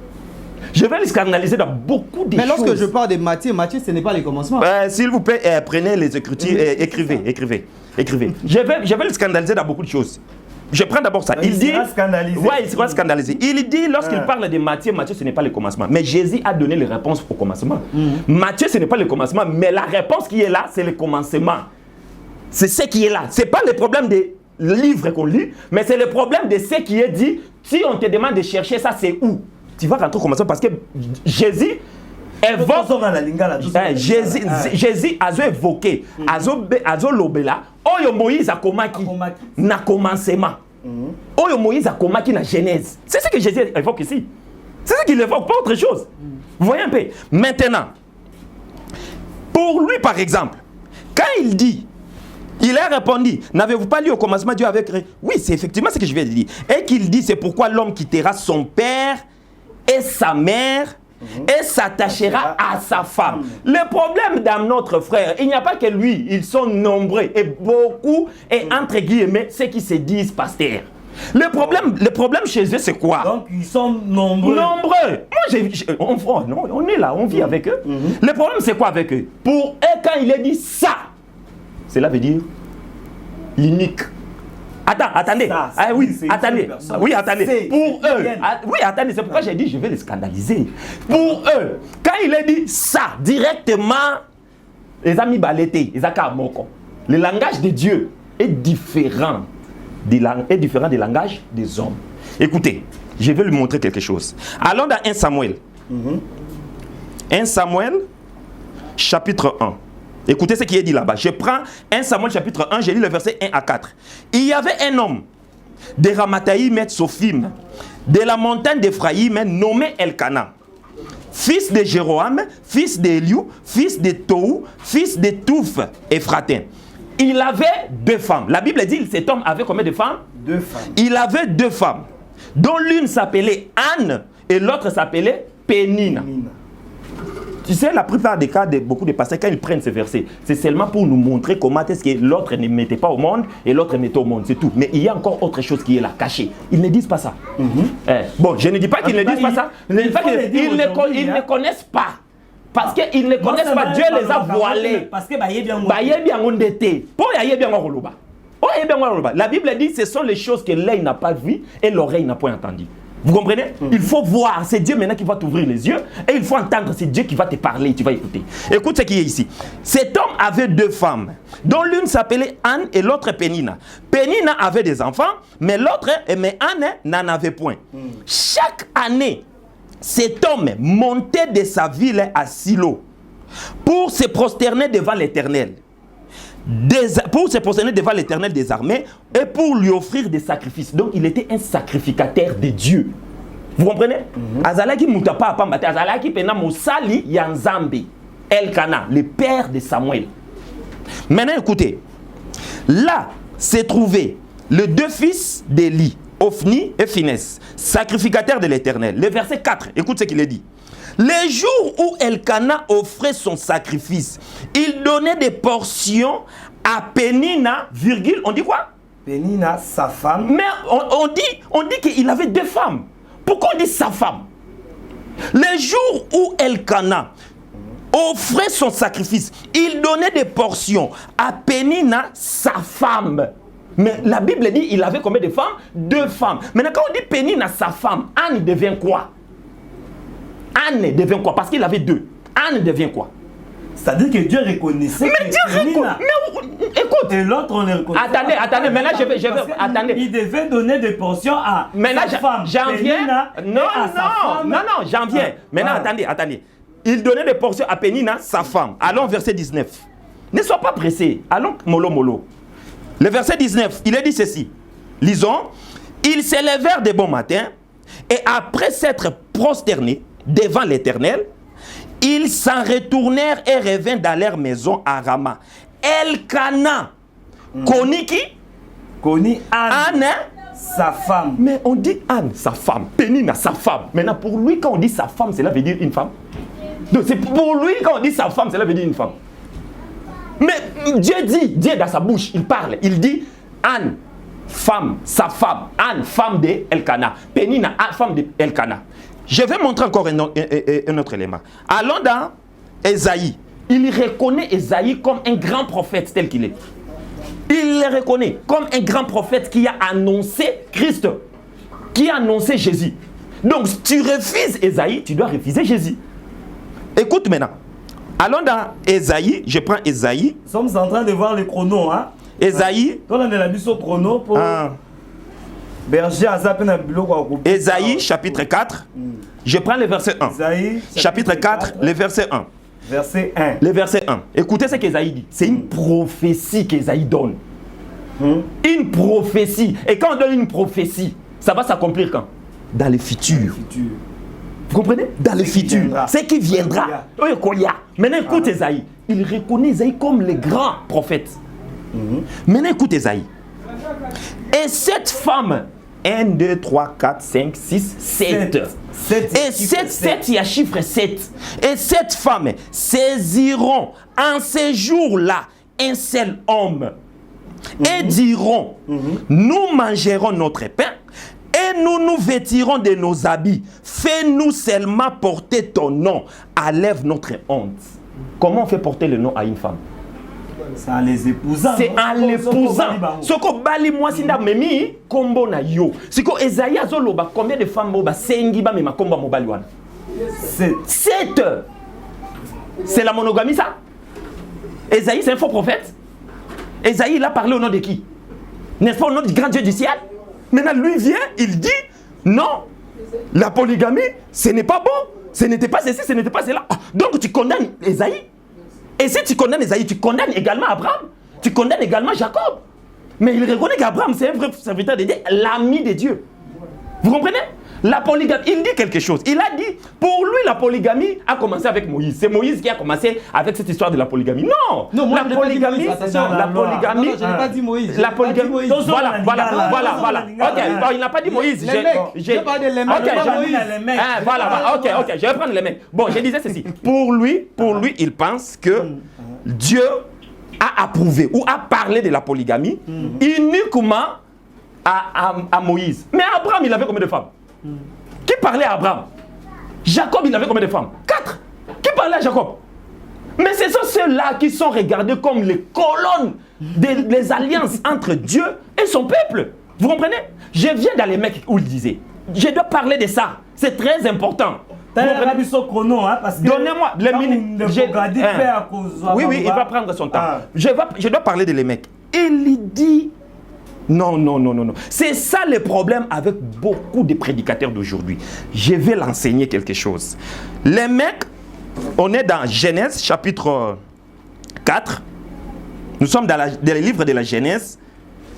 Je vais le scandaliser dans beaucoup de choses. Mais lorsque je parle de Matthieu, ce n'est pas le commencement. S'il vous plaît, prenez les écritures et écrivez. Je vais le scandaliser dans beaucoup de choses. Je prends d'abord ça. Il dit, il sera scandalisé. Il dit, lorsqu'il parle de Matthieu, ce n'est pas le commencement. Mais Jésus a donné les réponses au commencement. Matthieu, ce n'est pas le commencement, mais la réponse qui est là, c'est le commencement. C'est ce qui est là. Ce n'est pas le problème des livres qu'on lit, mais c'est le problème de ce qui est dit. Si on te demande de chercher ça, c'est où? Tu vas rentrer au commencement parce que Jésus évoque. Jésus a évoqué, a lobela, Oyo Moïse a komaki na commencement. Oyo Moïse a komaki na Genèse. C'est ce que Jésus évoque ici. C'est ce qu'il évoque, pas autre chose. Vous voyez un peu? Maintenant, pour lui par exemple, quand il dit, il a répondu, n'avez-vous pas lu au commencement Dieu avec... Oui, c'est effectivement ce que je viens de dire. Et qu'il dit, c'est pourquoi l'homme quittera son père et sa mère et s'attachera à sa femme. Le problème dans notre frère, il n'y a pas que lui, ils sont nombreux et beaucoup, et entre guillemets, ceux qui se disent pasteurs. Le problème chez eux, c'est quoi? Donc, ils sont nombreux. Moi, on est là, on vit avec eux. Le problème, c'est quoi avec eux? Pour eux, quand il a dit ça, cela veut dire l'unique, attendez. Ça, Ah, oui, c'est une attendez. seule personne. Oui, attendez. C'est Pour eux. Vivienne. Oui, attendez, c'est pourquoi j'ai dit je vais les scandaliser. Pour eux, quand il a dit ça directement, les amis balétés, les akamoko. Le langage de Dieu est différent des langages des hommes. Écoutez, je vais lui montrer quelque chose. Allons dans 1 Samuel. 1 Samuel, chapitre 1. Écoutez ce qui est dit là-bas. Je prends 1 Samuel, chapitre 1, j'ai lu le verset 1 à 4. Il y avait un homme de Ramathaïm et Sophim, de la montagne d'Éphraïm, nommé Elkana, fils de Jéroam, fils d'Eliou, fils de Tohu, fils de Touf, Éphratin. Il avait 2 femmes. La Bible dit que cet homme avait combien de femmes? 2 femmes. Il avait 2 femmes, dont l'une s'appelait Anne et l'autre s'appelait Pénina. Tu sais, la plupart des cas de beaucoup de pasteurs, quand ils prennent ce verset, c'est seulement pour nous montrer comment est-ce que l'autre ne mettait pas au monde et l'autre mettait au monde, c'est tout. Mais il y a encore autre chose qui est là, cachée. Ils ne disent pas ça. Bon, je ne dis pas qu'ils ne disent pas ça. Ils ne connaissent pas. Parce qu'ils ne connaissent pas, Dieu les a voilés. Parce que la Bible dit que ce sont les choses que l'œil n'a pas vues et l'oreille n'a pas entendues. Vous comprenez? Il faut voir, c'est Dieu maintenant qui va t'ouvrir les yeux et il faut entendre, c'est Dieu qui va te parler, tu vas écouter. Écoute ce qui est ici. Cet homme avait 2 femmes, dont l'une s'appelait Anne et l'autre Pénina. Pénina avait des enfants, mais Anne n'en avait point. Chaque année, cet homme montait de sa ville à Silo pour se prosterner devant l'Éternel. Pour se prosterner devant l'Éternel des armées et pour lui offrir des sacrifices. Donc il était un sacrificateur de Dieu. Vous comprenez? Azalaki mutapa apambate, azalaki pena musali yanzambi, Elkana, le père de Samuel. Maintenant écoutez, là s'est trouvé les 2 fils d'Élie, Ophni et Phinès, sacrificateurs de l'Éternel. Le verset 4, écoute ce qu'il est dit. Les jours où Elkana offrait son sacrifice, il donnait des portions à Pénina, virgule, on dit quoi? Pénina, sa femme. Mais on dit qu'il avait 2 femmes. Pourquoi on dit sa femme? Les jours où Elkana offrait son sacrifice, il donnait des portions à Pénina, sa femme. Mais la Bible dit qu'il avait combien de femmes? 2 femmes. Maintenant quand on dit Pénina, sa femme, Anne devient quoi? Anne devient quoi? Parce qu'il avait 2. Anne devient quoi? C'est-à-dire que Dieu reconnaissait. Mais Dieu reconnaît. Mais écoute. Et l'autre, on le reconnaît. Attendez, maintenant je vais attendez. Il devait donner des portions à sa femme. J'en viens. Non, j'en viens. Maintenant, attendez. Il donnait des portions à Pénina, sa femme. Allons, verset 19. Ne sois pas pressé. Allons, mollo. Le verset 19, il est dit ceci. Lisons. Ils s'élevèrent de bon matin et après s'être prosternés devant l'Éternel, ils s'en retournèrent et revinrent dans leur maison à Rama. Elkana, Koni qui? Koni Anne, sa femme. Mais on dit Anne, sa femme. Pénina, sa femme. Maintenant, pour lui, quand on dit sa femme, cela veut dire une femme. Donc, c'est pour lui, quand on dit sa femme, cela veut dire une femme. Mais Dieu dans sa bouche, il parle. Il dit Anne, femme, sa femme. Anne, femme de Elkana. Pénina, femme de Elkana. Je vais montrer encore un autre élément. Allons dans Ésaïe. Il reconnaît Ésaïe comme un grand prophète tel qu'il est. Il le reconnaît comme un grand prophète qui a annoncé Christ, qui a annoncé Jésus. Donc, si tu refuses Ésaïe, tu dois refuser Jésus. Écoute maintenant. Allons dans Ésaïe. Je prends Ésaïe. Nous sommes en train de voir le chrono. Hein? Ésaïe. On a mis au chrono pour... Ésaïe chapitre 4. Je prends le verset 1. Ésaïe, chapitre 4, le verset 1. Verset 1. Le verset 1. Écoutez ce qu'Ésaïe dit. C'est une prophétie qu'Ésaïe donne. Une prophétie. Et quand on donne une prophétie, ça va s'accomplir quand? Dans le futur. Vous comprenez? Dans le futur. C'est qui viendra. Maintenant écoute Ésaïe. Il reconnaît Ésaïe comme le grand prophète. Maintenant écoute Ésaïe. Et cette femme, 1, 2, 3, 4, 5, 6, 7. Et 7, il y a chiffre 7. Et cette femme saisiront en ces jours-là un seul homme. Et diront, nous mangerons notre pain et nous nous vêtirons de nos habits. Fais-nous seulement porter ton nom. Enlève notre honte. Comment on fait porter le nom à une femme? C'est en les épousant. C'est en l'épousant. Ce que bali moi si memi kombo na yo. C'est que Esaïe azoloba combien de femmes moba sengi ba mema kombo mobali wana. 7. C'est la monogamie ça. Esaïe c'est un faux prophète. Esaïe il a parlé au nom de qui? N'est-ce pas au nom du grand Dieu du ciel? Maintenant lui vient, il dit non. La polygamie, ce n'est pas bon. Ce n'était pas ceci, ce n'était pas cela. Donc tu condamnes Esaïe. Et si tu condamnes Esaïe, tu condamnes également Abraham. Tu condamnes également Jacob. Mais il reconnaît qu'Abraham, c'est un vrai serviteur de Dieu, l'ami de Dieu. Vous comprenez? La polygamie, il dit quelque chose. Il a dit, pour lui, la polygamie a commencé avec Moïse. C'est Moïse qui a commencé avec cette histoire de la polygamie. Non, moi, la polygamie, la polygamie. Non, je n'ai pas dit Moïse. La polygamie. Voilà. Ok, il n'a pas dit Moïse. J'ai parlé des mecs. Voilà. Ok, je vais prendre les mecs. Bon, je disais ceci. Pour lui, il pense que Dieu a approuvé ou a parlé de la polygamie uniquement à Moïse. Mais Abraham, il avait combien de femmes? Qui parlait à Abraham? Jacob, il avait combien de femmes? 4. Qui parlait à Jacob? Mais ce sont ceux-là qui sont regardés comme les colonnes des alliances entre Dieu et son peuple. Vous comprenez? Je viens dans les mecs où il disait, je dois parler de ça. C'est très important. Donnez-moi les minutes. Oui, il va prendre son temps. Je dois parler de les mecs. Il dit... Non. C'est ça le problème avec beaucoup de prédicateurs d'aujourd'hui. Je vais l'enseigner quelque chose. Les mecs, on est dans Genèse chapitre 4. Nous sommes dans le livre de la Genèse,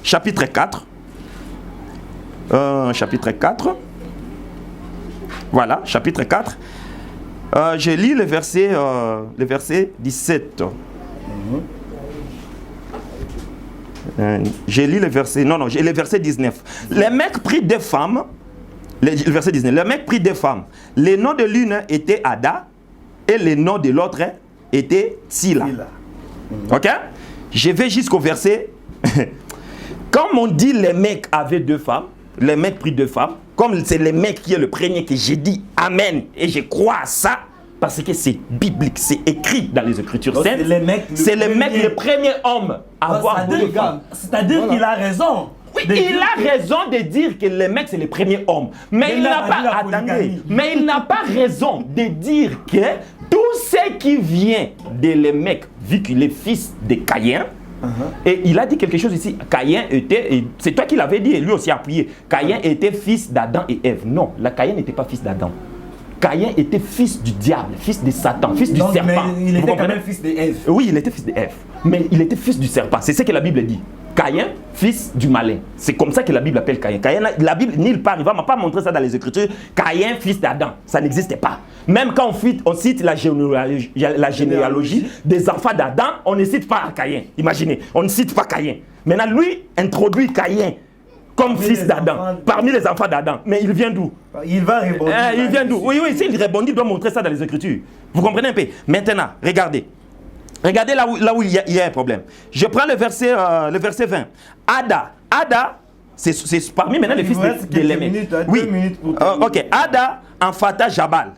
chapitre 4. Chapitre 4. Voilà, chapitre 4. Je lis le verset 17. J'ai lu le verset, j'ai le verset 19. Les mecs prirent des femmes, le verset 19, les mecs prirent des femmes. Le nom de l'une était Ada et le nom de l'autre était Tsila. Ok? Je vais jusqu'au verset. Comme on dit les mecs avaient 2 femmes, les mecs prirent 2 femmes, comme c'est le mec qui est le premier que j'ai dit Amen et je crois à ça. Parce que c'est biblique, c'est écrit dans les Écritures saintes. C'est le mec, le premier homme à avoir deux femmes. C'est-à-dire qu'il a raison. Oui, il a raison de dire que le mec c'est le premier homme. Mais il n'a pas, attendez, mais il n'a pas raison de dire que tout ce qui vient de le mec, vu qu'il est fils de Caïn, et il a dit quelque chose ici, Caïn était, c'est toi qui l'avais dit, et lui aussi appuyé, Caïn était fils d'Adam et Ève. Non, Caïn n'était pas fils d'Adam. Caïn était fils du diable, fils de Satan, fils du serpent. Mais il était quand même fils d'Ève. Oui, il était fils d'Ève. Mais il était fils du serpent. C'est ce que la Bible dit. Caïn, fils du malin. C'est comme ça que la Bible appelle Caïn. La Bible, nulle part, il ne va pas montrer ça dans les Écritures. Caïn, fils d'Adam. Ça n'existait pas. Même quand on cite la généalogie des enfants d'Adam, on ne cite pas Caïn. Imaginez, on ne cite pas Caïn. Maintenant, lui introduit Caïn comme fils d'Adam, parmi les enfants d'Adam. Mais il vient d'où? Il va rebondir. Il vient d'où? Oui, s'il rebondit, il doit montrer ça dans les Écritures. Vous comprenez un peu? Maintenant, regardez. Regardez là où il y a un problème. Je prends le verset 20. Ada, c'est parmi maintenant les fils de Lémec. Oui. Ok. Ada enfanta Jabal.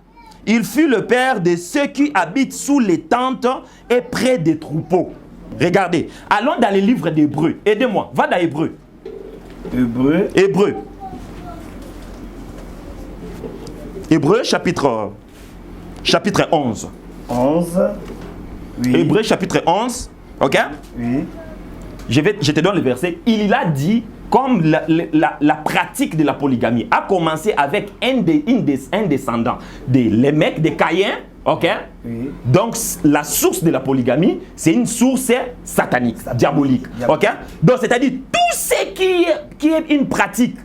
Il fut le père de ceux qui habitent sous les tentes et près des troupeaux. Regardez. Allons dans les livres d'Hébreu. Aidez-moi. Va dans Hébreu. Hébreu chapitre 11. 11. Oui. Hébreu chapitre 11. Ok? Oui. Je te donne le verset. Il a dit, comme la pratique de la polygamie a commencé avec un descendant de Lémec, de Caïn. Ok? Oui. Donc, la source de la polygamie, c'est une source satanique, diabolique. Ok? Donc, c'est-à-dire, tout ce qui est une pratique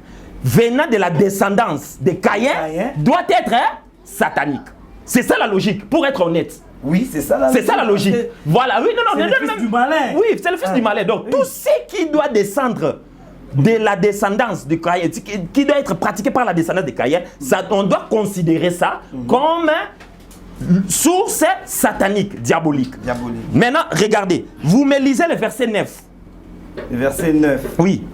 venant de la descendance de Caïn doit être satanique. C'est ça la logique, pour être honnête. Oui, c'est ça la logique. C'est ça la logique. Voilà, oui, non. C'est le fils du malin. Oui, c'est le fils du malin. Donc, tout ce qui doit descendre de la descendance de Caïn, qui doit être pratiqué par la descendance de Caïn, on doit considérer ça comme source satanique, diabolique. Maintenant, regardez, vous me lisez le verset 9. Le verset 9. Oui.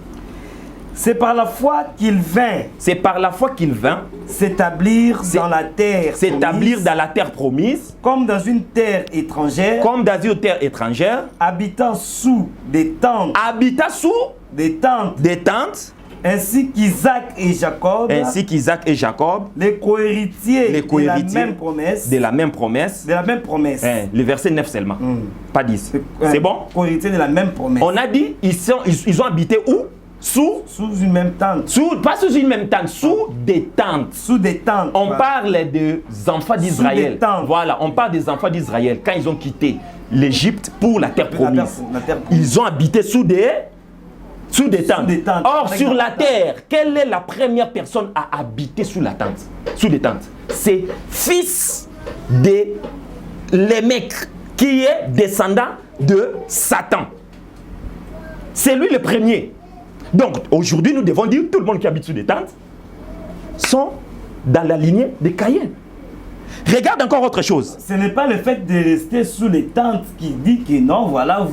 C'est par la foi qu'il vint. C'est par la foi qu'il vint S'établir dans la terre. s'établir promise, dans la terre promise, comme dans une terre étrangère. comme dans une terre étrangère, Habitant sous des tentes. habitant sous Des tentes. des tentes, Ainsi qu'Isaac et Jacob. ainsi qu'Isaac et Jacob, Les cohéritiers les de cohéritiers la même promesse. de la même promesse. De la même promesse. Hein, le verset 9 seulement, pas 10. C'est bon? Cohéritiers de la même promesse. On a dit, ils ont habité où? Sous, Sous une même tente. pas sous une même tente, sous des tentes. Sous des tentes. On Voilà. parle des enfants des d'Israël. tentes. Voilà, on parle des enfants d'Israël quand ils ont quitté l'Égypte pour la terre promise. La terre promise. Ils ont habité sous des tentes. des tentes. Or, Par sur exemple. la terre, quelle est la première personne à habiter sous la tente? Sous des tentes. C'est fils de Lémec, qui est descendant de Satan. C'est lui le premier. Donc, aujourd'hui, nous devons dire que tout le monde qui habite sous des tentes sont dans la lignée de Caïn. Regarde encore autre chose. Ce n'est pas le fait de rester sous les tentes qui dit que non, voilà,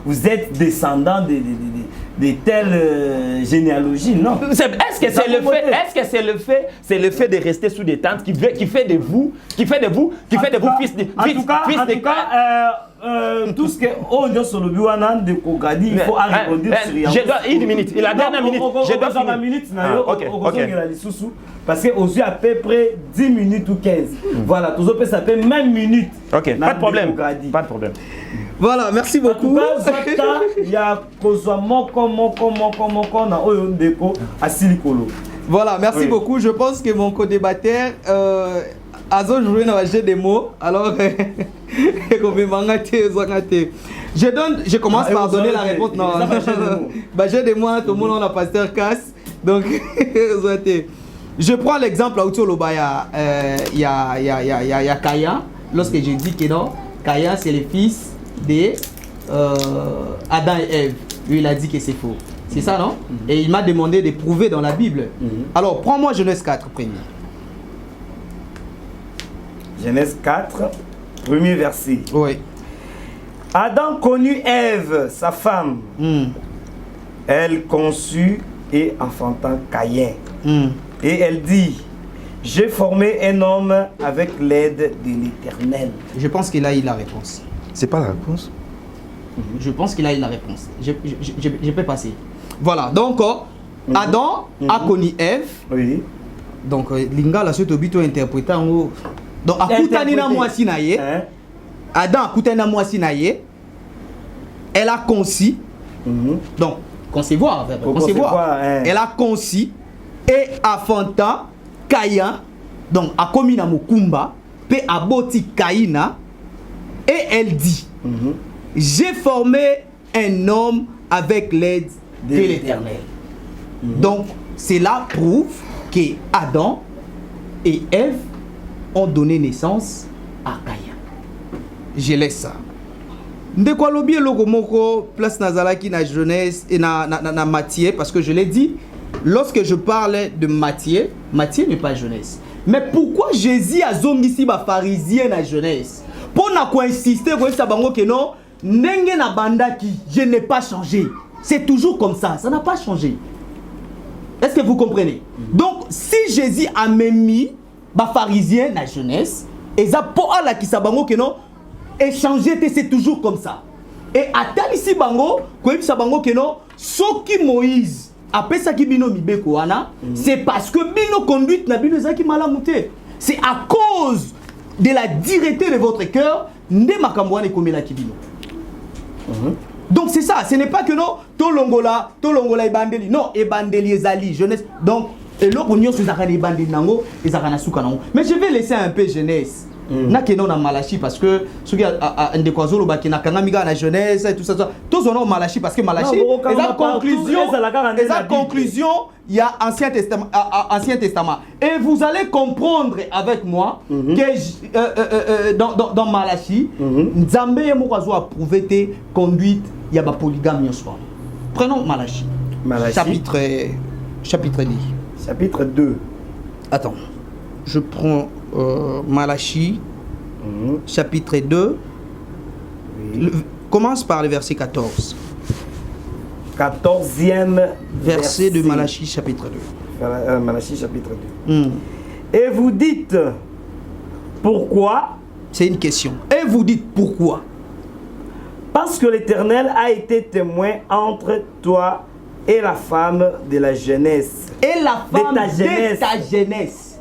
vous êtes descendant de telles généalogies, non. Est-ce que c'est le fait de rester sous des tentes qui fait de vous fils de En tout cas, tout ce que on sur le Biwana de Kogadi, il faut arrondir sur je dois une minute, la dernière minute, je dois finir. Parce que aux yeux à peu près 10 minutes ou 15. Voilà, tous autres ça fait même minute. OK, pas de problème. Pas de problème. Voilà, merci beaucoup. Il y a Voilà, merci Oui. beaucoup. Je pense que mon co-débatteur a joué dans le jeu des mots. Alors, je commence par donner la réponse. Non, jeu des mots, tout le monde on a pasteur casse. Donc, je prends l'exemple là où il y a Caïn. Lorsque j'ai dit que non, Caïn c'est le fils de Adam et Ève. Lui il a dit que c'est faux. C'est ça, non? Et il m'a demandé de prouver dans la Bible. Alors, prends-moi Genèse 4 premier. Genèse 4, premier verset. Oui. Adam connut Ève, sa femme. Elle conçut et enfanta Caïn. Et elle dit, j'ai formé un homme avec l'aide de l'Éternel. Je pense qu'il a eu la réponse. C'est pas la réponse. Je pense qu'il a eu la réponse. Je peux passer. Voilà, donc Adam a connu Ève. Oui. Donc Linga la suite obito interprété en haut. Donc akutani na mwasi na ye. Adam akutani na mwasi na ye. Elle a conçu. Donc concevoir, concevoir. Elle a conçu et enfanta Caïn. Donc a commis na mokumba pe aboti Caïna et elle dit j'ai formé un homme avec l'aide de l'Éternel. Donc, cela prouve que Adam et Ève ont donné naissance à Caïn. Je laisse ça. Ndeko lobi loko moko place nazalaki na Genèse et na Matthieu parce que je l'ai dit, lorsque je parle de Matthieu, Matthieu n'est pas Genèse. Mais pourquoi Jésus a zongisi ba pharisien na Genèse? Pour na ko insister ko sa bango que non, nenge na bandaki, je n'ai pas changé. C'est toujours comme ça n'a pas changé. Est-ce que vous comprenez? Donc, si Jésus a même mis les pharisiens dans la jeunesse, et ça pour Allah qui sabango que non, échanger c'est toujours comme ça. Et à tel ici bango, quoi sabango que non, ce qui Moïse après ça qui bino mibeko ana, c'est parce que bino conduite na bino zaki malamuté. C'est à cause de la dureté de votre cœur, nde makambo wana komela kibino. Donc c'est ça, ce n'est pas que non, tolongola ebandeli. Non, ebandeli ezali, jeunesse. Donc, et l'autre on y a ebandeli nango, ezakana suka nango. Mais je vais laisser un peu jeunesse. Na kenon na malachi parce que ce qui a un décoisolo ba kina kangamiga na jeunesse et tout ça. Tous on a malachi parce que malachi esa conclusion, il y a Ancien Testament. Et vous allez comprendre avec moi que dans Malachi, Nzambe yemoko a prouvé te conduite il y a ba polygame nyoswa. Prenons Malachi. Chapitre 10. Chapitre 2. Attends. Je prends Malachi, chapitre 2. Oui. Commence par le verset 14. 14e verset de Malachie chapitre 2. Malachie chapitre 2. Et vous dites, pourquoi? C'est une question. Et vous dites pourquoi? Parce que l'Éternel a été témoin entre toi et la femme de la jeunesse. Et la femme de ta jeunesse.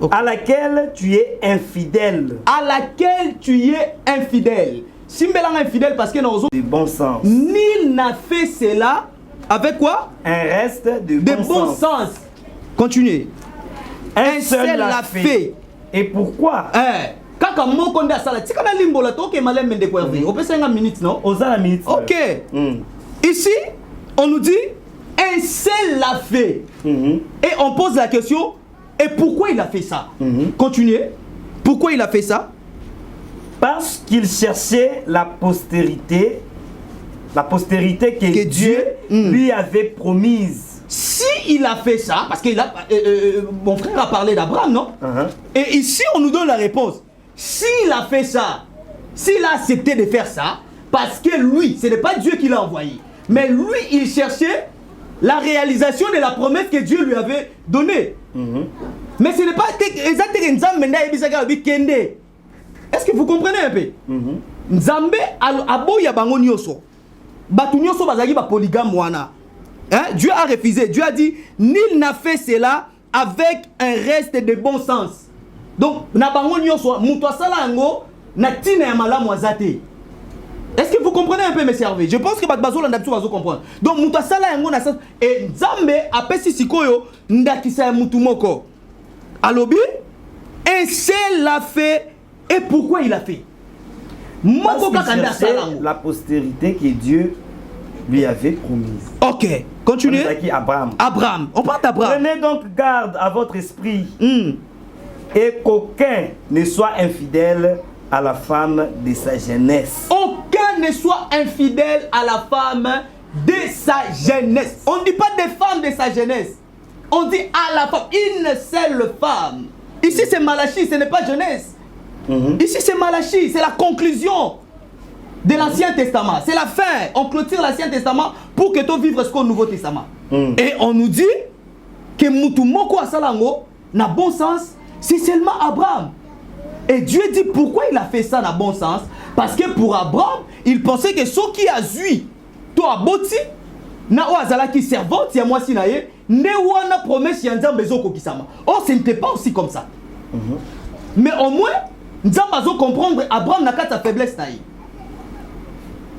Okay. À laquelle tu es infidèle. À laquelle tu es infidèle. Simbelang infidèle parce que nous avons de bon sens. Nul n'a fait cela avec quoi? Un reste de bon sens. Continuez. Un seul l'a fait. Et pourquoi? Kaka moko nda sala tika na limbo la toke malem mende ko hervé. On peut 5 minutes non? Oza la minute. OK. Ici, on nous dit un seul l'a fait. Et on pose la question, et pourquoi il a fait ça? Continuez. Pourquoi il a fait ça? Parce qu'il cherchait la postérité que Dieu lui avait promise. Si il a fait ça, parce que mon frère a parlé d'Abraham, non? Et ici, on nous donne la réponse. S'il a fait ça, s'il a accepté de faire ça, parce que lui, ce n'est pas Dieu qui l'a envoyé, mais lui, il cherchait la réalisation de la promesse que Dieu lui avait donnée. Mais ce n'est pas est-ce que vous comprenez un peu? Nzambe aboya bango nyoso. Batu nyoso bazaki ba polygame wana. Dieu a refusé. Dieu a dit nul n'a fait cela avec un reste de bon sens. Donc na bango nyoso muto asala ngo na tina ya malamu azate. Est-ce que vous comprenez un peu mes servés? Je pense que bazo landa biso bazo comprendre. Donc muto asala ngo na sens et Nzambe apesi sikoyo ndakisa ya mutu moko. Alobi un seul l'a fait. Et pourquoi il a fait? La postérité que Dieu lui avait promise. Ok, continuez. Abraham. On parle d'Abraham. Prenez donc garde à votre esprit et qu'aucun ne soit infidèle à la femme de sa jeunesse. Aucun ne soit infidèle à la femme de sa jeunesse. On ne dit pas des femmes de sa jeunesse. On dit à la femme, une seule femme. Ici c'est Malachie, ce n'est pas jeunesse. Ici c'est Malachie, c'est la conclusion de l'Ancien Testament. C'est la fin. On clôture l'Ancien Testament pour que tu vives ce qu'au Nouveau Testament. Et on nous dit que Moutoumoko Asalango n'a bon sens, c'est seulement Abraham. Et Dieu dit pourquoi il a fait ça n'a bon sens. Parce que pour Abraham, il pensait que ce qui a zui, toi boti, na oazala qui servante, ya moi sinaye, ne wana promesse yanzam bezoko kisama. Oh, ce n'était pas aussi comme ça. Mais au moins, nous allons comprendre Abraham n'a qu'à sa faiblesse.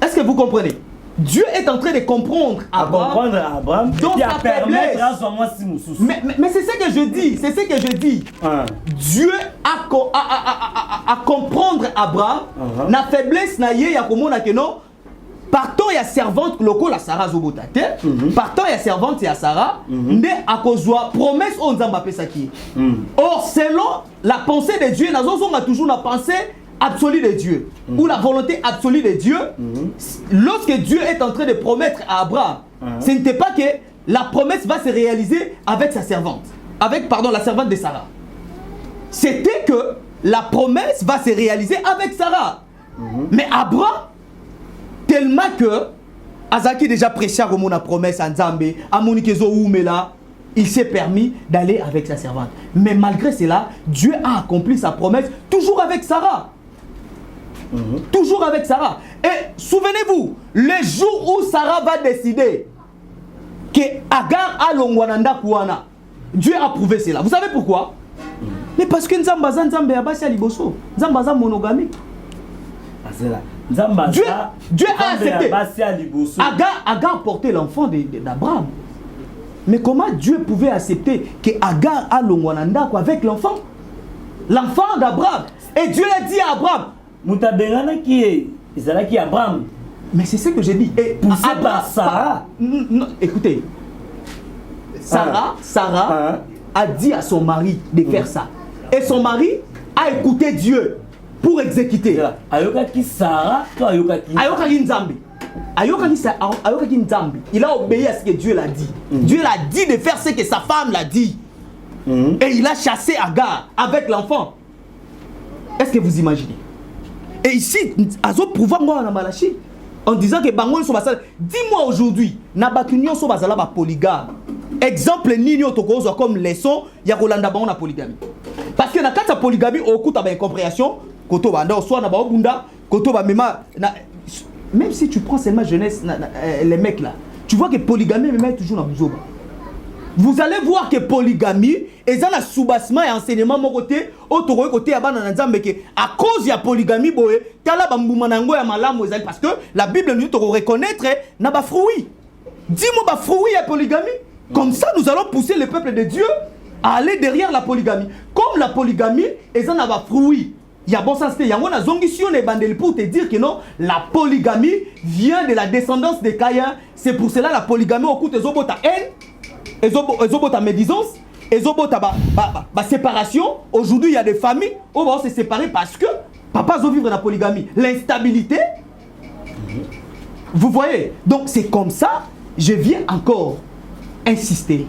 Est-ce que vous comprenez? Dieu est en train de comprendre Abraham dans sa faiblesse. Mais c'est ce que je dis. C'est ce que je dis. Dieu a comprendre Abraham. Na faiblesse na ye ya komona que non. Partant il y a servante loko la Sarah zobotate. Partant il y a servante il y a Sarah. Ne a kozwa promesse on nzamba pesa ki. Or selon la pensée de Dieu, on a toujours la pensée absolue de Dieu ou la volonté absolue de Dieu. Lorsque Dieu est en train de promettre à Abraham, ce n'était pas que la promesse va se réaliser avec sa servante, la servante de Sarah. C'était que la promesse va se réaliser avec Sarah. Mais Abraham, tellement que Azaki déjà prêché à la promesse à Nzambe, à Monikezo Oumela, il s'est permis d'aller avec sa servante. Mais malgré cela, Dieu a accompli sa promesse toujours avec Sarah. Toujours avec Sarah. Et souvenez-vous, le jour où Sarah va décider que Agar a l'ongwananda kouana, Dieu a prouvé cela. Vous savez pourquoi? Mais parce que Nzambaza Nzambe Abasha Liboso, Nzambaza monogamique. Dieu a accepté. Agar portait l'enfant d'Abraham. Mais comment Dieu pouvait accepter que Agar a l'ongwananda avec l'enfant? L'enfant d'Abraham. Et Dieu l'a dit à Abraham. Moutabengana qui est Abraham. Mais c'est ce que j'ai dit. Et poussé par Sarah. Non, écoutez. Sarah a dit à son mari de faire ça. Et son mari a écouté Dieu pour exécuter. Ayokaki Sarah, toi Ayokaki. Ayokaki Nzambi. Ayokaki Nzambi. Il a obéi à ce que Dieu l'a dit. Dieu l'a dit de faire ce que sa femme l'a dit. Et il a chassé Agar avec l'enfant. Est-ce que vous imaginez? Et ici, Azo pouvoir moi en Malachi. en disant que bango so basala. Dis-moi aujourd'hui, na batunyo so basala ba polygame. Exemple nini otokozo comme leçon ya kolanda bango na polygamie. Parce que na kata polygamie okuta ba incompréhension, koto banda soit na ba obunda, koto ba mema na, même si tu prends seulement jeunesse les mecs là, tu vois que polygamie même toujours na buzoba. Vous allez voir que polygamie et ça la soubassement et enseignement mon côté auto côté abana na nzambe que à cause ya polygamie boye tala bambuma nango ya malamu ezali parce que la Bible nous dit reconnaître na ba fruit. Dis-moi ba fruit ya polygamie. Comme ça nous allons pousser le peuple de Dieu à aller derrière la polygamie. Comme la polygamie et ça na ba fruit. Il y a bon sens il y a on a zongission et bandel pour te dire que non la polygamie vient de la descendance de Caïn. C'est pour cela la polygamie au coup des obota haine. Ezobota médisance, ezobota séparation. Aujourd'hui, il y a des familles où on va se séparer parce que papa veut vivre dans la polygamie. L'instabilité, vous voyez. Donc c'est comme ça, je viens encore insister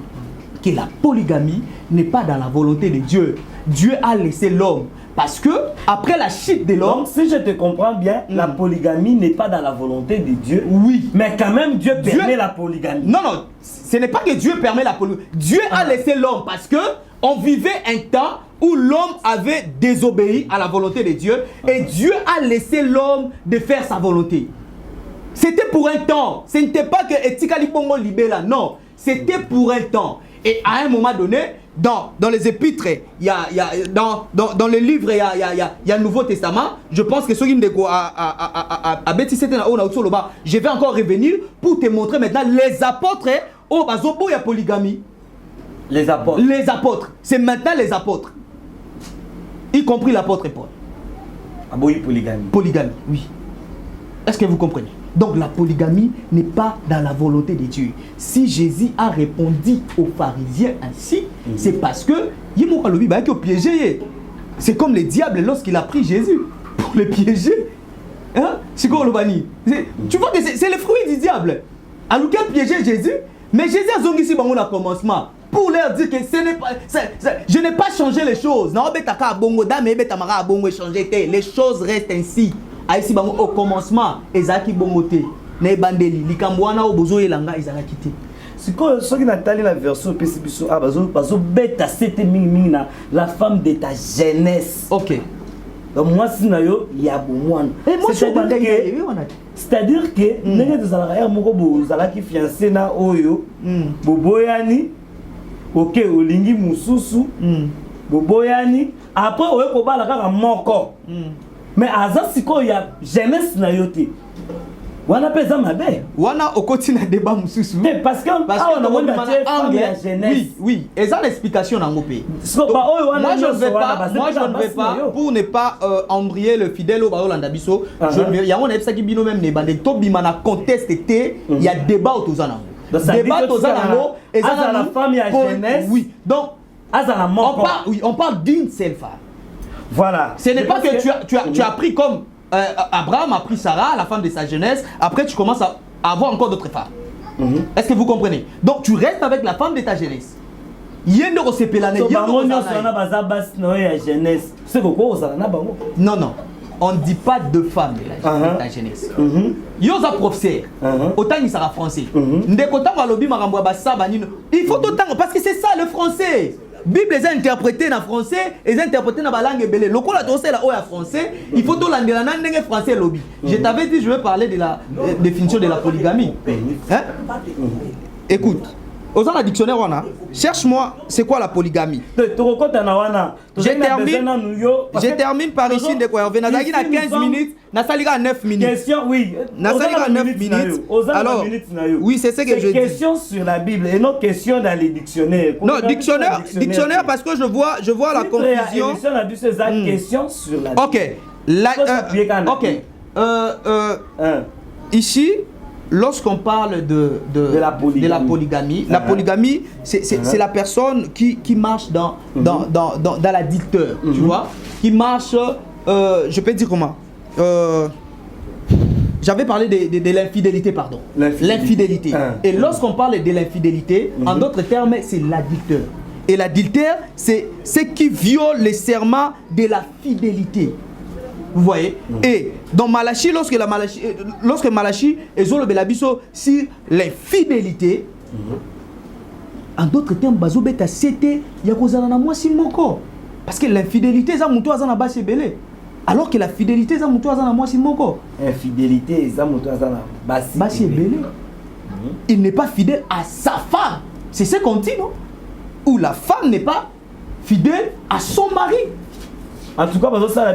que la polygamie n'est pas dans la volonté de Dieu. Dieu a laissé l'homme. Parce que après la chute de l'homme, si je te comprends bien, la polygamie n'est pas dans la volonté de Dieu. Oui. Mais quand même, Dieu permet la polygamie. Non, non. Ce n'est pas que Dieu permet la polygamie. Dieu a laissé l'homme parce que on vivait un temps où l'homme avait désobéi à la volonté de Dieu et Dieu a laissé l'homme de faire sa volonté. C'était pour un temps. Ce n'était pas que Etikali Pongo libéra. Non. C'était pour un temps. Et à un moment donné, dans les épîtres, dans les livres, il y a le Nouveau Testament. Je pense que ceux qui me disent je vais encore revenir pour te montrer maintenant les apôtres. Oh, il y a polygamie. Les apôtres. Les apôtres. C'est maintenant les apôtres. Y compris l'apôtre Paul. Ah bon, polygamie. Polygamie, oui. Est-ce que vous comprenez? Donc la polygamie n'est pas dans la volonté de Dieu. Si Jésus a répondu aux pharisiens ainsi, c'est parce que c'est comme le diable lorsqu'il a pris Jésus pour le piéger. Hein? Tu vois que c'est le fruit du diable. Alors qu'il a piégé Jésus, mais Jésus a zongi ici au commencement pour leur dire que je n'ai pas changé les choses. Les choses restent ainsi. Aïsi bango au commencement ezaki bongote na ebandeli likambwana obozo elanga ezalaki te. Siko soki natali la version pesibiso bazo beta sete mingi na la femme de ta jeunesse. OK. Donc moi si na yo ya bomwana. C'est-à-dire que ndenge tozalaka ya moko bozalaki fiancé na oyo boboyani OK olingi mususu boboyani après oyo ko bala kaka moko. Mais aza siko ya jeunesse na yote. Wana pesa mabe. Wana okoti na débat mususu. Parce que on a monté la jeunesse. Oui, et ça l'explication na ngopé. Moi je ne vais pas pour ne pas embrayer le fidèle au Barolanda biso. Il y a on a qui bino même ne bande to bimana conteste té, il y a débat autour ça nango. Débat autour ça nango et ça la femme ya jeunesse. Oui. Donc on parle d'une seule femme. Voilà. Ce n'est pas que tu as pris comme Abraham a pris Sarah, la femme de sa jeunesse, après tu commences à avoir encore d'autres femmes. Est-ce que vous comprenez? Donc tu restes avec la femme de ta jeunesse. Non, non. On ne dit pas de femme de ta jeunesse. Yosa professeur, autant il sera français. Il faut autant parce que c'est ça le français. Bible est interprétée en français, est interprétée dans la langue belé. Le col là en français, il faut tout l'anglais français lobby. Je t'avais dit je vais parler de la définition de la polygamie. Hein? Écoute, aux la dictionnaire on a. Cherche-moi, c'est quoi la polygamie? Je termine par ici de quoi? On a 15 minutes, na salira 9 minutes. Question oui. Na salira 9 minutes. Alors, oui, c'est ce que je dis. Question sur la Bible et non question dans les dictionnaires. Non, dictionnaire parce que je vois la confusion. Question sur la Bible. OK. Ici, lorsqu'on parle de la polygamie, la polygamie, c'est la personne qui marche dans l'adultère, tu vois, qui marche, je peux dire comment, j'avais parlé de l'infidélité, pardon. L'infidélité. Et lorsqu'on parle de l'infidélité, en d'autres termes, c'est l'adultère. Et l'adultère, c'est ce qui viole les serments de la fidélité. Vous voyez? Et dans Malachi, lorsque Malachi est sur le Belabiso sur l'infidélité, en d'autres termes, Bazobeta c'était Yakozana Mwasi Moko. Parce que l'infidélité, c'est un azana basi belé. Alors que la fidélité, c'est un azana Mwasi Moko. Infidélité, c'est un azana basi belé. Il n'est pas fidèle à sa femme. C'est ce qu'on dit, non? Ou la femme n'est pas fidèle à son mari. En tout cas, ça la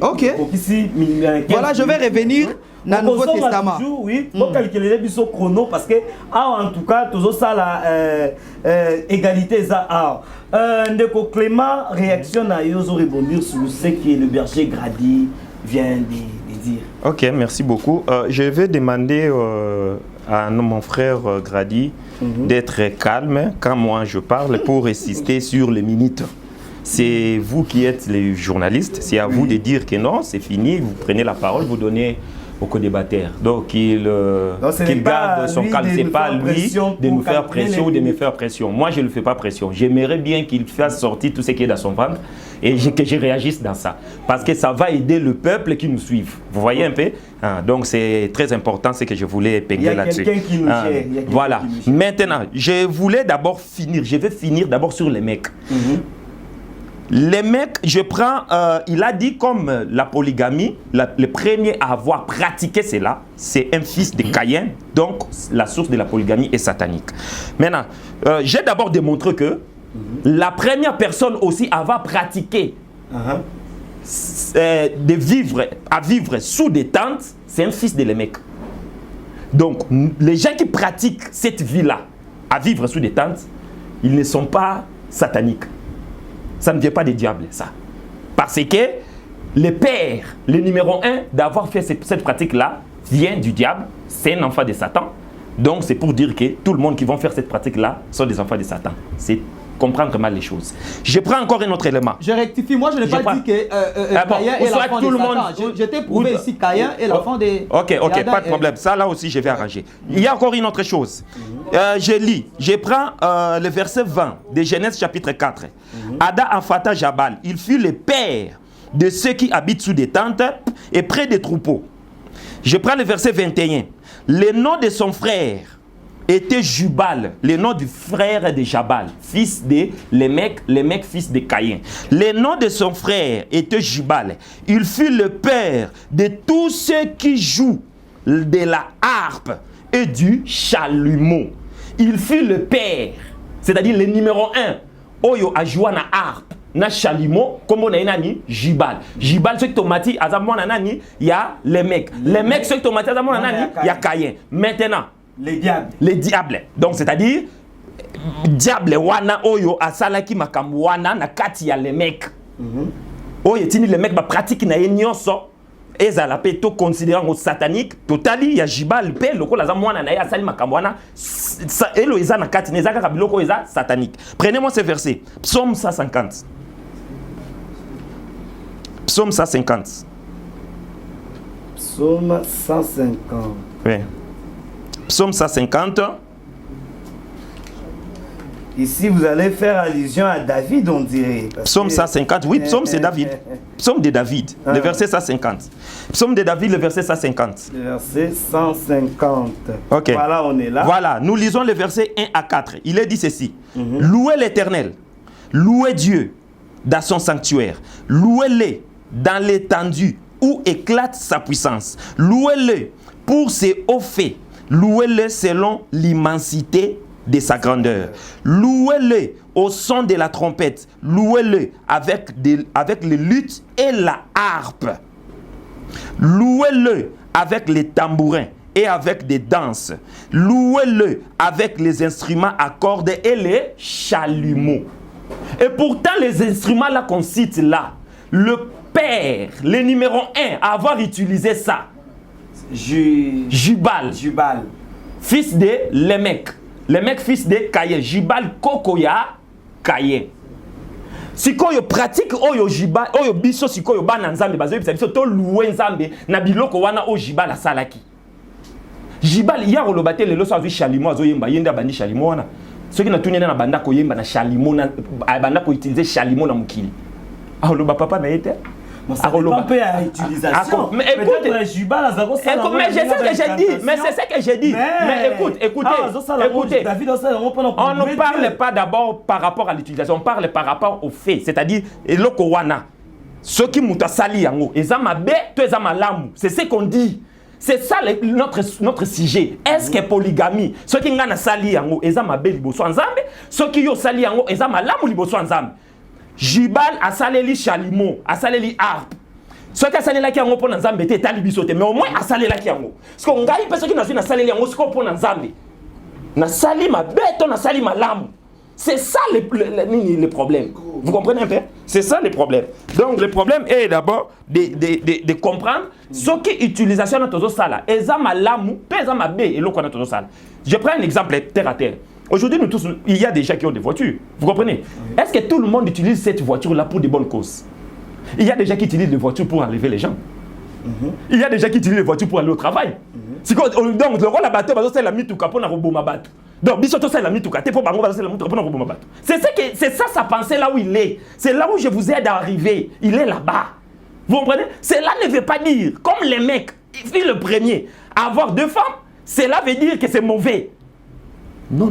ok. Voilà, je vais revenir dans le Nouveau Testament. Oui, il faut calculer les biso chrono parce que, en tout cas, tout ça, la égalité, ça. Ndeko Clément, réaction à Yozo rebondir sur ce que le berger Grady vient de dire. Ok, merci beaucoup. Je vais demander à mon frère Grady d'être calme quand moi je parle pour insister sur les minutes. C'est vous qui êtes les journalistes, c'est à vous de dire que non, c'est fini, vous prenez la parole, vous donnez au co-débatteur. Donc qu'il garde son calme, c'est pas lui de nous faire pression ou de me faire pression. Moi je ne le fais pas pression. J'aimerais bien qu'il fasse sortir tout ce qui est dans son ventre et que je réagisse dans ça. Parce que ça va aider le peuple qui nous suit. Vous voyez un peu? Donc c'est très important ce que je voulais épingler là-dessus. Il y a quelqu'un qui nous gère. Voilà. Maintenant, je voulais d'abord finir. Je vais finir d'abord sur les mecs. Les mecs, je prends, il a dit comme la polygamie, le premier à avoir pratiqué cela, c'est un fils de Caïn, donc la source de la polygamie est satanique. Maintenant, j'ai d'abord démontré que la première personne aussi à avoir pratiqué à vivre sous des tentes, c'est un fils de Lémec. Donc, les gens qui pratiquent cette vie-là, à vivre sous des tentes, ils ne sont pas sataniques. Ça ne vient pas des diables, ça. Parce que le père, le numéro 1 d'avoir fait cette pratique-là, vient du diable, c'est un enfant de Satan. Donc c'est pour dire que tout le monde qui va faire cette pratique-là sont des enfants de Satan. C'est comprendre mal les choses. Je prends encore un autre élément. Je rectifie, moi je n'ai pas dit que Caïn est l'enfant de Satan. Je t'ai prouvé ici Caïn est l'enfant de... Ok, pas de problème. Ça là aussi je vais arranger. Il y a encore une autre chose. Je prends le verset 20 de Genèse chapitre 4. Ada enfanta Jabal. Il fut le père de ceux qui habitent sous des tentes et près des troupeaux. Je prends le verset 21. Le nom de son frère était Jubal, le nom du frère de Jabal, fils de Lémec, fils de Caïn. Le nom de son frère était Jubal. Il fut le père de tous ceux qui jouent de la harpe et du chalumeau. Il fut le père, c'est-à-dire le numéro 1. Oyo a joué na harpe, na chalumeau, comme on a nani Jubal. Jubal ce que tomati azamona nani, il y a Lémec. Lémec ce que tomati azamona nani, il y a Caïn. Maintenant les diables. Les diables. Donc c'est-à-dire diable wana oyo asalaki makambo wana na kati ya Lémec. Oyo tini Lémec ba pratique na nyonso ezala pe to considérant au satanique totali ya Jibal pe lokola za mwana na ya asali makambo wana elo eza na kati nezaka ka biloko eza satanique. Prenez-moi ce verset. Psaume 150. Psaume 150. Psaume 150. Oui. Psaume 150. Ici, vous allez faire allusion à David, on dirait. Psaume 150, oui, psaume c'est David. Psaume de David, le verset 150. Psaume de David, le verset 150. Le verset 150. Ok. Voilà, on est là. Voilà, nous lisons le verset 1 à 4. Il est dit ceci. Louez l'Éternel, louez Dieu dans son sanctuaire, louez-le dans l'étendue où éclate sa puissance, louez-le pour ses hauts faits, louez-le selon l'immensité de sa grandeur. Louez-le au son de la trompette. Louez-le avec les luttes et la harpe. Louez-le avec les tambourins et avec des danses. Louez-le avec les instruments à cordes et les chalumeaux. Et pourtant, les instruments là qu'on cite là, le père, le numéro 1 à avoir utilisé ça, Jubal, fils de Lémec. Le mec fils de Caïn, Jibal Kokoya Caïn. Si ko yo pratique oyo Jibal, oyo biso si ko yo bana nzambe bazo biso to louer nzambe na biloko wana o Jibal asalaki. Jibal ya rolobate lelo so azu chalimo azo yemba yenda bandi chalimo wana. Soki na tunena na banda ko yemba na chalimo na banda ko utiliser chalimo na mukili. Ah loba papa na yete. Ça dépend un peu à l'utilisation. Mais écoute, mais c'est ce que j'ai dit. Mais c'est ce que j'ai dit. Mais écoutez. On ne parle pas d'abord par rapport à l'utilisation, on parle par rapport au fait. C'est-à-dire, le Kowana. Ceux qui m'ont sali yango, c'est ce qu'on dit. C'est ça notre sujet. Est-ce que polygamie, ceux qui ont sali yango, ceux qui ont sali yango, Jibal a saleli Chalimo, a saleli Harpe. Ceux qui ont salé la kiango pour Nzambe, t'es talibisote, mais au moins a salé la kiango. Parce qu'on gagne parce qu'ils n'ont salé yango, c'est qu'on pour Nzambe. Na sali ma bête, on a sali ma lame. C'est ça le problème. Vous comprenez un peu? C'est ça le problème. Donc le problème est d'abord de comprendre ce qui utilisation de tout ça. Je prends un exemple terre à terre. Aujourd'hui, nous tous, il y a des gens qui ont des voitures. Vous comprenez? Est-ce que tout le monde utilise cette voiture-là pour des bonnes causes? Il y a des gens qui utilisent les voitures pour enlever les gens. Il y a des gens qui utilisent les voitures pour aller au travail. Donc, le rôle à bateau, c'est la mituka pour la roboma bateau. Donc, bisoto c'est la mituka, t'es pour bango, c'est la mituka pour la roboma bateau. C'est ça sa pensée là où il est. C'est là où je vous aide à arriver. Il est là-bas. Vous comprenez? Cela ne veut pas dire, comme les mecs, il fait le premier, avoir 2 femmes, cela veut dire que c'est mauvais. Non.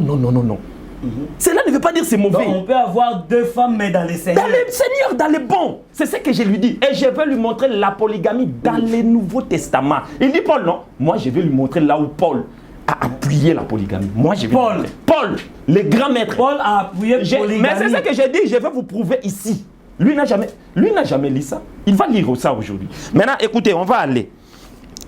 Cela ne veut pas dire que c'est mauvais. Donc, on peut avoir 2 femmes, mais dans les seigneurs. Dans les seigneurs, dans les bons. C'est ce que je lui dis. Et je vais lui montrer la polygamie dans le Nouveau Testament. Il dit Paul, non. Moi, je vais lui montrer là où Paul a appuyé la polygamie. Moi, je vais Paul, le grand maître. Paul a appuyé la polygamie. Mais c'est ce que j'ai dit. Je vais vous prouver ici. Lui n'a jamais lu ça. Il va lire ça aujourd'hui. Maintenant, écoutez, on va aller.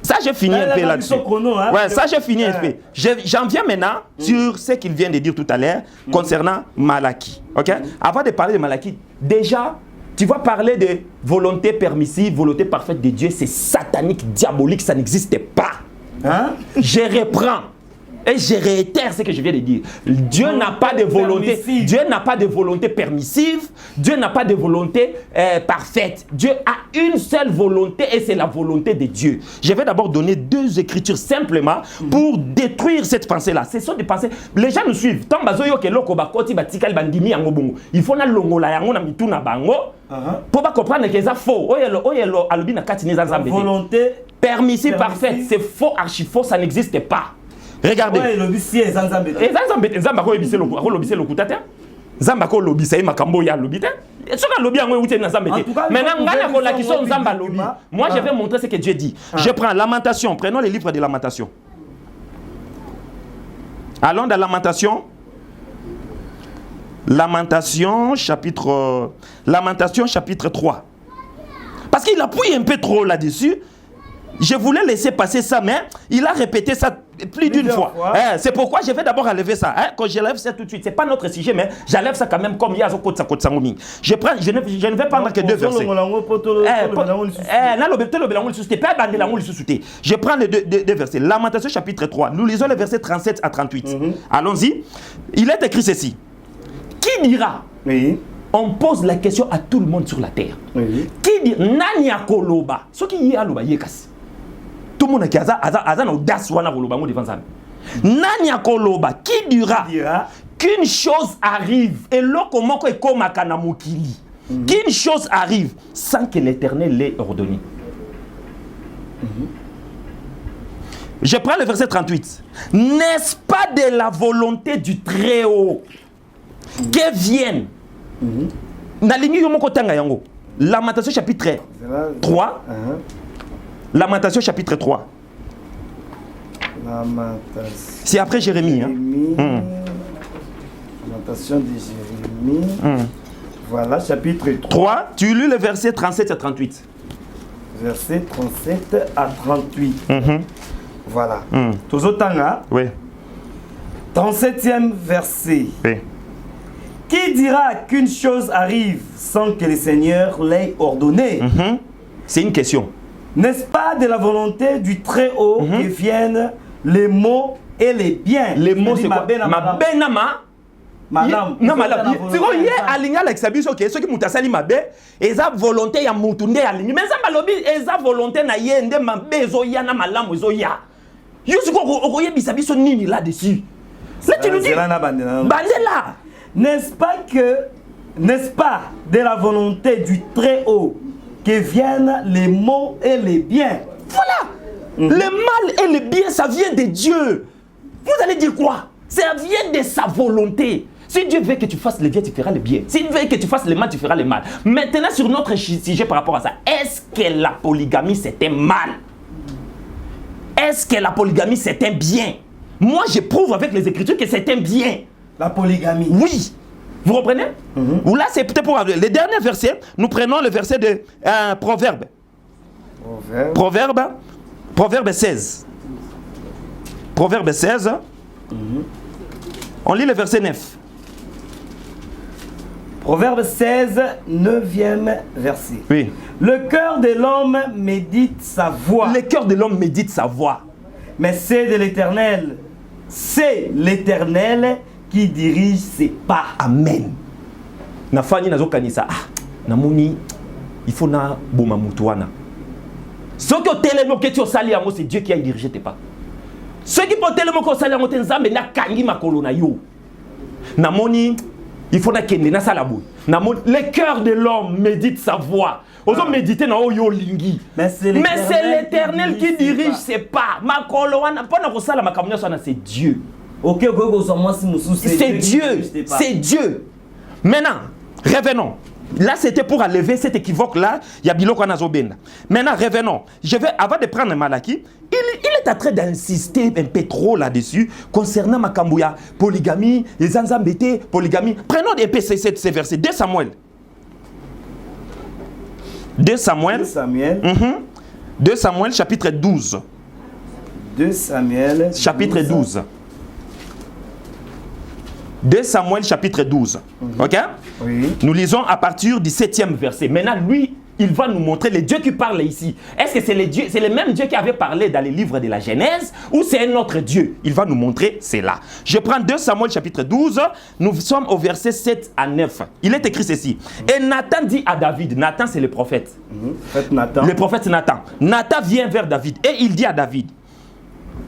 Ça, j'ai fini un peu là-dessus. Ouais, ça, j'ai fini un peu. J'en viens maintenant sur ce qu'il vient de dire tout à l'heure concernant Malachie. Ok? Avant de parler de Malachie, déjà, tu vas parler de volonté permissive, volonté parfaite de Dieu. C'est satanique, diabolique, ça n'existe pas. Hein? Je reprends. Et je réitère ce que je viens de dire. Dieu n'a pas de volonté. Dieu n'a pas de volonté permissive. Dieu n'a pas de volonté parfaite. Dieu a une seule volonté et c'est la volonté de Dieu. Je vais d'abord donner 2 écritures simplement pour détruire cette pensée-là. Ce sont des pensées. Les gens nous suivent. Tant bazoyo ke loko bakoti batikal bandimi yango bongo. Il faut na longola yango na mituna bango. Pour pas comprendre que c'est faux. Oyelo alobi na kati neza nzambe. Volonté permissive parfaite, c'est faux, archi faux, ça n'existe pas. Regardez. Moi, je vais montrer ce que Dieu dit. Je prends Lamentation. Prenons les livres de Lamentation. Allons dans Lamentation. Lamentation, chapitre 3. Parce qu'il appuie un peu trop là-dessus. Je voulais laisser passer ça, mais il a répété ça plus d'une fois. C'est pourquoi je vais d'abord enlever ça. Quand je lève ça tout de suite, ce n'est pas notre sujet, mais j'enlève ça quand même comme Yazo Kotsakotsangumi. Je ne vais prendre que 2 versets. Je prends les deux versets. Lamentation chapitre 3. Nous lisons les versets 37 à 38. Allons-y. Il est écrit ceci. Qui dira? On pose la question à tout le monde sur la terre. Qui dit Nanya Koloba? Ce qui y a Loba Yekas. Tout le monde qui a l'audace devant ça. Nanya Koloba, qui dira qu'une chose arrive et comment est comme Akanamokili. Qu'une chose arrive sans que l'Éternel l'ait ordonné. Je prends le verset 38. N'est-ce pas de la volonté du Très-Haut que vienne Lamentation chapitre 3. Lamentation chapitre 3. C'est après Jérémie. Lamentation de Jérémie. Voilà, chapitre 3. Tu lis le verset 37 à 38. Verset 37 à 38. Voilà. Tozotanga. Oui. 37e verset. Oui. Qui dira qu'une chose arrive sans que le Seigneur l'ait ordonné? C'est une question. N'est-ce pas de la volonté du Très-Haut que viennent les maux et les biens? Les mots, c'est quoi? Ma benama. Madame. Non, madame. C'est quoi? Il y a aligné avec sa bise, ok. Ceux qui m'ont tassali ma bé, ils ont volonté, ils ont tourné aligné. Mais ça, ils ont volonté, ils ont volonté, ma bé, ils ont na malam, ils ont ya. Juste quoi, on y a bisabi son nini là-dessus. Là, tu nous dis. Bandela. N'est-ce pas de la volonté du Très-Haut que viennent les maux et les biens. Voilà. Le mal et le bien, ça vient de Dieu. Vous allez dire quoi? Ça vient de sa volonté. Si Dieu veut que tu fasses le bien, tu feras le bien. S'il veut que tu fasses le mal, tu feras le mal. Maintenant, sur notre sujet par rapport à ça, est-ce que la polygamie, c'est un mal? Est-ce que la polygamie, c'est un bien? Moi, je prouve avec les Écritures que c'est un bien. La polygamie. Oui. Vous comprenez? Ou là, c'est peut-être pour le dernier verset. Nous prenons le verset de Proverbe. Proverbe 16. Proverbe 16. On lit le verset 9. Proverbe 16, 9e verset. Oui. Le cœur de l'homme médite sa voix. Le cœur de l'homme médite sa voix. Mais c'est de l'Éternel. C'est l'Éternel qui dirige ses pas. Amen. Na fani nazo kanisa. Na moni il faut na boma mutuana. Ce que telemo que tu as sali yango, c'est Dieu qui a dirigé tes pas. Ce qui peut telemo que sali yango tenzambe na kangi makolo na yo. Na moni il faut na kende na salabou. Na moni le cœur de l'homme médite sa voix. Ozo méditer na yo lingi. Mais c'est l'Éternel qui dirige ses pas. Makolo wana pona ko sala makamunya sana, c'est Dieu. OK, c'est Dieu. C'est Dieu. Maintenant, revenons. Là, c'était pour enlever cet équivoque-là. Il y a Biloko Nazobenda. Maintenant, revenons. Avant de prendre Malaki, il est en train d'insister un peu trop là-dessus concernant Makambouya, polygamie, les Anzambété, polygamie. Prenons des ces versets. 2 Samuel. 2 Samuel, chapitre 12. 2 Samuel, chapitre 12. 2 Samuel chapitre 12. Ok? Oui. Nous lisons à partir du 7e verset. Maintenant, lui, il va nous montrer le Dieu qui parle ici. Est-ce que c'est le même Dieu qui avait parlé dans les livres de la Genèse ou c'est un autre Dieu? Il va nous montrer cela. Je prends 2 Samuel chapitre 12. Nous sommes au verset 7 à 9. Il est écrit ceci. Et Nathan dit à David, Nathan c'est le prophète. Le prophète Nathan. Nathan vient vers David et il dit à David,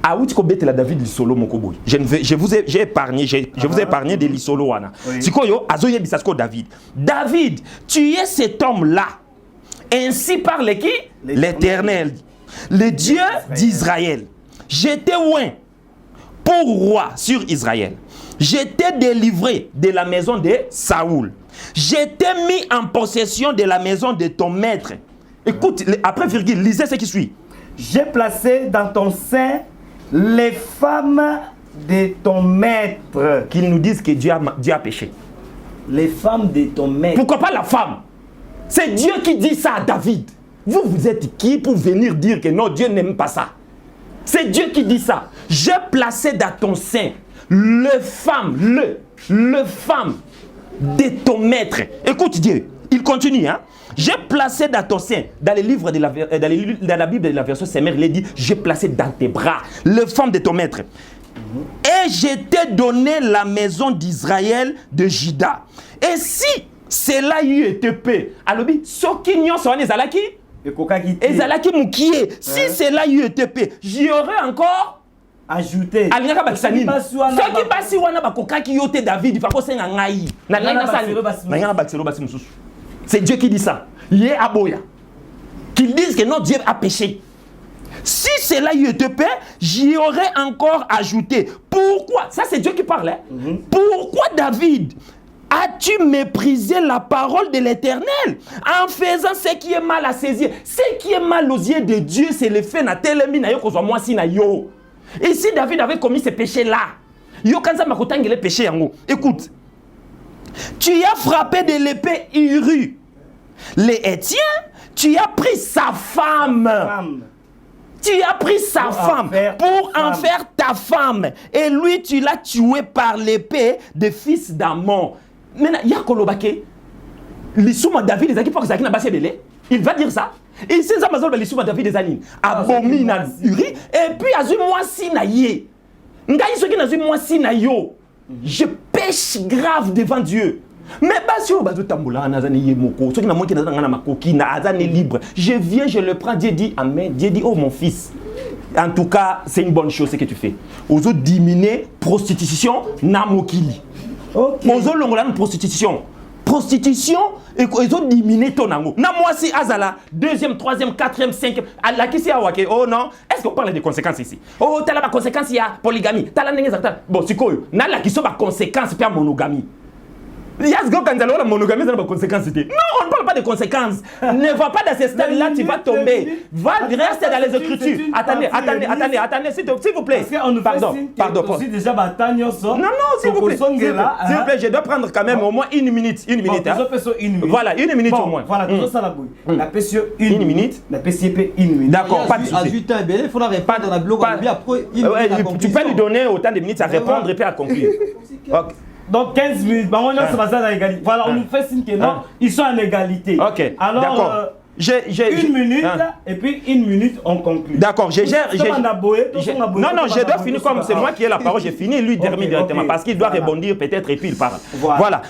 David lisolo mokoboy. Je vous ai épargné, je vous ai épargné de lisolo wana. Sikoyo azoye bisasko David. David, tu es cet homme-là. Ainsi parle qui? L'Éternel, le Dieu d'Israël. J'étais oint pour roi sur Israël. J'étais délivré de la maison de Saoul. J'étais mis en possession de la maison de ton maître. Écoute, après virgule, lisez ce qui suit. J'ai placé dans ton sein les femmes de ton maître. Qu'ils nous disent que Dieu a péché. Les femmes de ton maître. Pourquoi pas la femme? C'est Dieu qui dit ça à David. Vous êtes qui pour venir dire que non, Dieu n'aime pas ça? C'est Dieu qui dit ça. J'ai placé dans ton sein le femme de ton maître. Écoute Dieu, il continue, hein? J'ai placé dans ton sein, dans les livres de dans la Bible de la version Semère, il est dit, j'ai placé dans tes bras le femme de ton maître. Et je t'ai donné la maison d'Israël de Juda. Et si cela y était paix, alors Sokinyon son ezalaki, ezalaki mukie. Si cela y était paix, j'y aurais encore ajouté. Alingaka bakisanini. Soki basi wana bakokaki yote David, fako senga ngai. Na nanga sali. Na nanga bakiselo basi mususu. C'est Dieu qui dit ça. Yé aboya. Qu'ils disent que notre Dieu a péché. Si cela y était paix, j'y aurais encore ajouté. Pourquoi? Ça c'est Dieu qui parle. Hein? Pourquoi David as-tu méprisé la parole de l'Éternel en faisant ce qui est mal à saisir? Ce qui est mal aux yeux de Dieu, c'est le fait na telemi na yo ko moi si na yo. Et si David avait commis ce péché-là, yo kanza makotangele péché yango. Écoute. Tu as frappé de l'épée Uri. Les Étiens, tu as pris sa femme. Tu as pris sa femme pour en faire ta femme. Et lui, tu l'as tué par l'épée des fils d'Amon. Maintenant, il y a Kolobake. L'issouma David, les akipok zakina basse belé. Il va dire ça. Et c'est ça, mazol l'issouma David des anines. Abomina Uri. Et puis, azu moi si na ye. Ngai soki na zu moi si na yo. Je pêche grave devant Dieu. Mais si on libre, je viens, je le prends. Dieu dit Amen. Dieu dit oh mon fils. En tout cas, c'est une bonne chose ce que tu fais. Ozo diminuer prostitution namokili. Ozo longolan prostitution. prostitution et ils ont diminué ton amour. Na moi si azala, 2e, 3e, 4e, 5e, la qui c'est awake. Oh non, est-ce qu'on parle des conséquences ici? Oh, t'as la conséquence, il y a polygamie. T'as la bon, c'est quoi? Na la qui sont la conséquence, puis monogamie. Il y a ce gars quand la monogamie, ça n'a pas de conséquences. Non, on ne parle pas de conséquences. Ne va pas dans ces stades-là, tu vas tomber. Va rester dans les écritures. Attendez, s'il vous plaît. Pardon. Déjà, non, s'il vous plaît. S'il vous plaît, je dois prendre quand même au moins une minute. Voilà, une minute au moins. Voilà, tout ça, la PCE, une minute. La PCP, une minute. D'accord, pas de souci. Il faut la répondre dans la blog. Tu peux lui donner autant de minutes à répondre et puis à conclure. Donc 15 minutes, on est égalité. Voilà, on nous fait signe que non, ils sont en égalité. Ok, alors, une minute et puis une minute, on conclut. D'accord, non, je dois finir comme c'est moi qui ai la parole, j'ai fini, lui termine directement parce qu'il doit rebondir peut-être et puis il part. Voilà,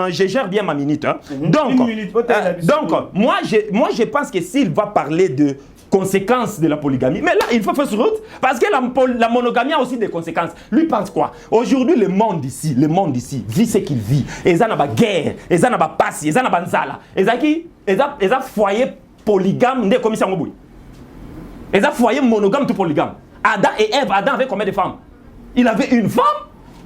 je gère bien ma minute. Donc, moi je pense que s'il va parler de conséquences de la polygamie. Mais là, il faut faire sur route parce que la monogamie a aussi des conséquences. Lui pense quoi? Aujourd'hui, le monde ici vit ce qu'il vit. Ils ont une guerre, ils ont une passe, ils ont une nzala. Ils ont foyer polygame de commission Moboui. Ils ont foyer monogame tout polygame. Adam et Ève, Adam avait combien de femmes? Il avait une femme.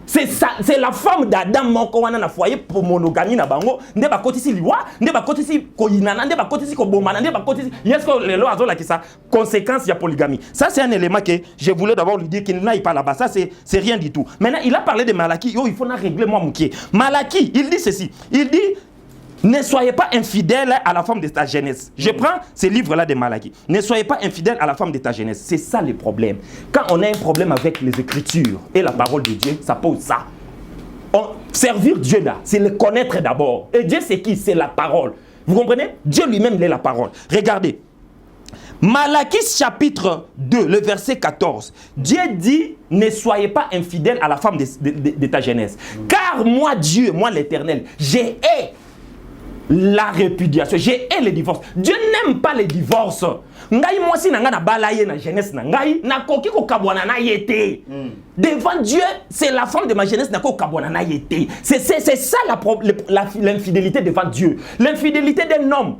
C'est la femme d'Adam moko wana na foyer pour monogamie na bango nde ba kotisi liwa nde ba kotisi koyinana nde ba kotisi kobomana nde ba kotisi yesko lelo azola ki ça conséquence ya polygamie. Ça c'est un élément que je voulais d'abord lui dire qu'il n'aille pas là-bas. Ça c'est rien du tout. Maintenant il a parlé de Malaki. Yo il faut na régler moi moukié. Malaki, il dit ceci. Il dit ne soyez pas infidèles à la femme de ta jeunesse. Je prends ces livres-là de Malaki. Ne soyez pas infidèles à la femme de ta jeunesse. C'est ça le problème. Quand on a un problème avec les Écritures et la parole de Dieu, ça pose ça. Servir Dieu là, c'est le connaître d'abord. Et Dieu c'est qui? C'est la parole. Vous comprenez? Dieu lui-même il est la parole. Regardez. Malaki chapitre 2, le verset 14. Dieu dit, ne soyez pas infidèles à la femme de ta jeunesse. Car moi Dieu, moi l'Éternel, j'ai la répudiation, j'ai le divorce. Dieu n'aime pas les divorces. Ngai moi si nanga na balaye na jeunesse na ngai na koki ko kabwana na yete. Devant Dieu, c'est la femme de ma jeunesse na ko kabwana na yete. C'est ça l'infidélité devant Dieu. L'infidélité d'un homme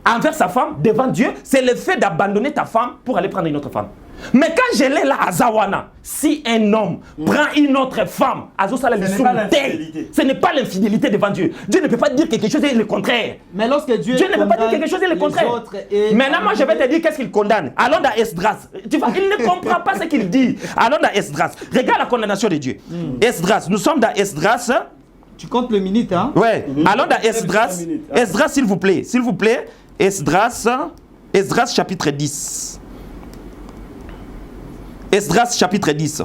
envers sa femme devant Dieu, c'est le fait d'abandonner ta femme pour aller prendre une autre femme. Mais quand je l'ai là à Zawana, si un homme prend une autre femme, ce n'est pas l'infidélité devant Dieu. Dieu ne peut pas dire quelque chose et le contraire. Mais lorsque Dieu ne peut pas dire quelque chose et le contraire. Maintenant, moi, je vais te dire qu'est-ce qu'il condamne. Allons dans Esdras. Tu vois, il ne comprend pas ce qu'il dit. Allons dans Esdras. Regarde la condamnation de Dieu. Esdras, nous sommes dans Esdras. Tu comptes le minute, hein? Ouais. Allons dans Esdras. Esdras, s'il vous plaît. S'il vous plaît. Esdras chapitre 10. Esdras chapitre 10.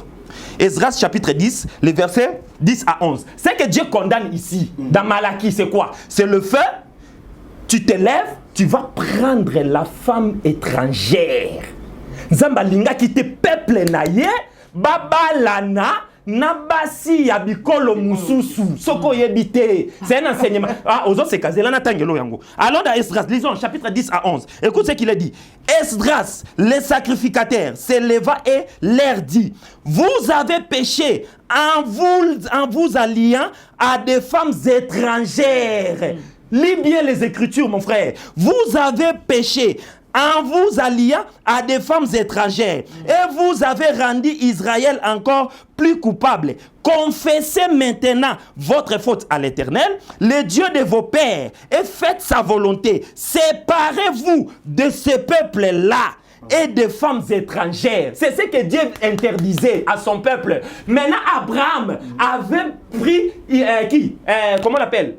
Esdras chapitre 10, les versets 10 à 11. Ce que Dieu condamne ici, dans Malaki, c'est quoi? C'est le fait, tu te lèves, tu vas prendre la femme étrangère. Zambalinga qui te peuple naye, babalana, nabasi yabikolo mususu, soko yebite. C'est un enseignement. Ah, aux autres c'est casé là natangelo yango. Alors dans Esdras, lisons chapitre 10 à 11. Écoute ce qu'il a dit. Esdras, le sacrificateur, s'éleva et leur dit: vous avez péché en vous alliant à des femmes étrangères. Lis bien les Écritures, mon frère. Vous avez péché en vous alliant à des femmes étrangères, et vous avez rendu Israël encore plus coupable. Confessez maintenant votre faute à l'Éternel, le Dieu de vos pères, et faites sa volonté. Séparez-vous de ce peuple-là et des femmes étrangères. C'est ce que Dieu interdisait à son peuple. Maintenant, Abraham avait pris comment on l'appelle?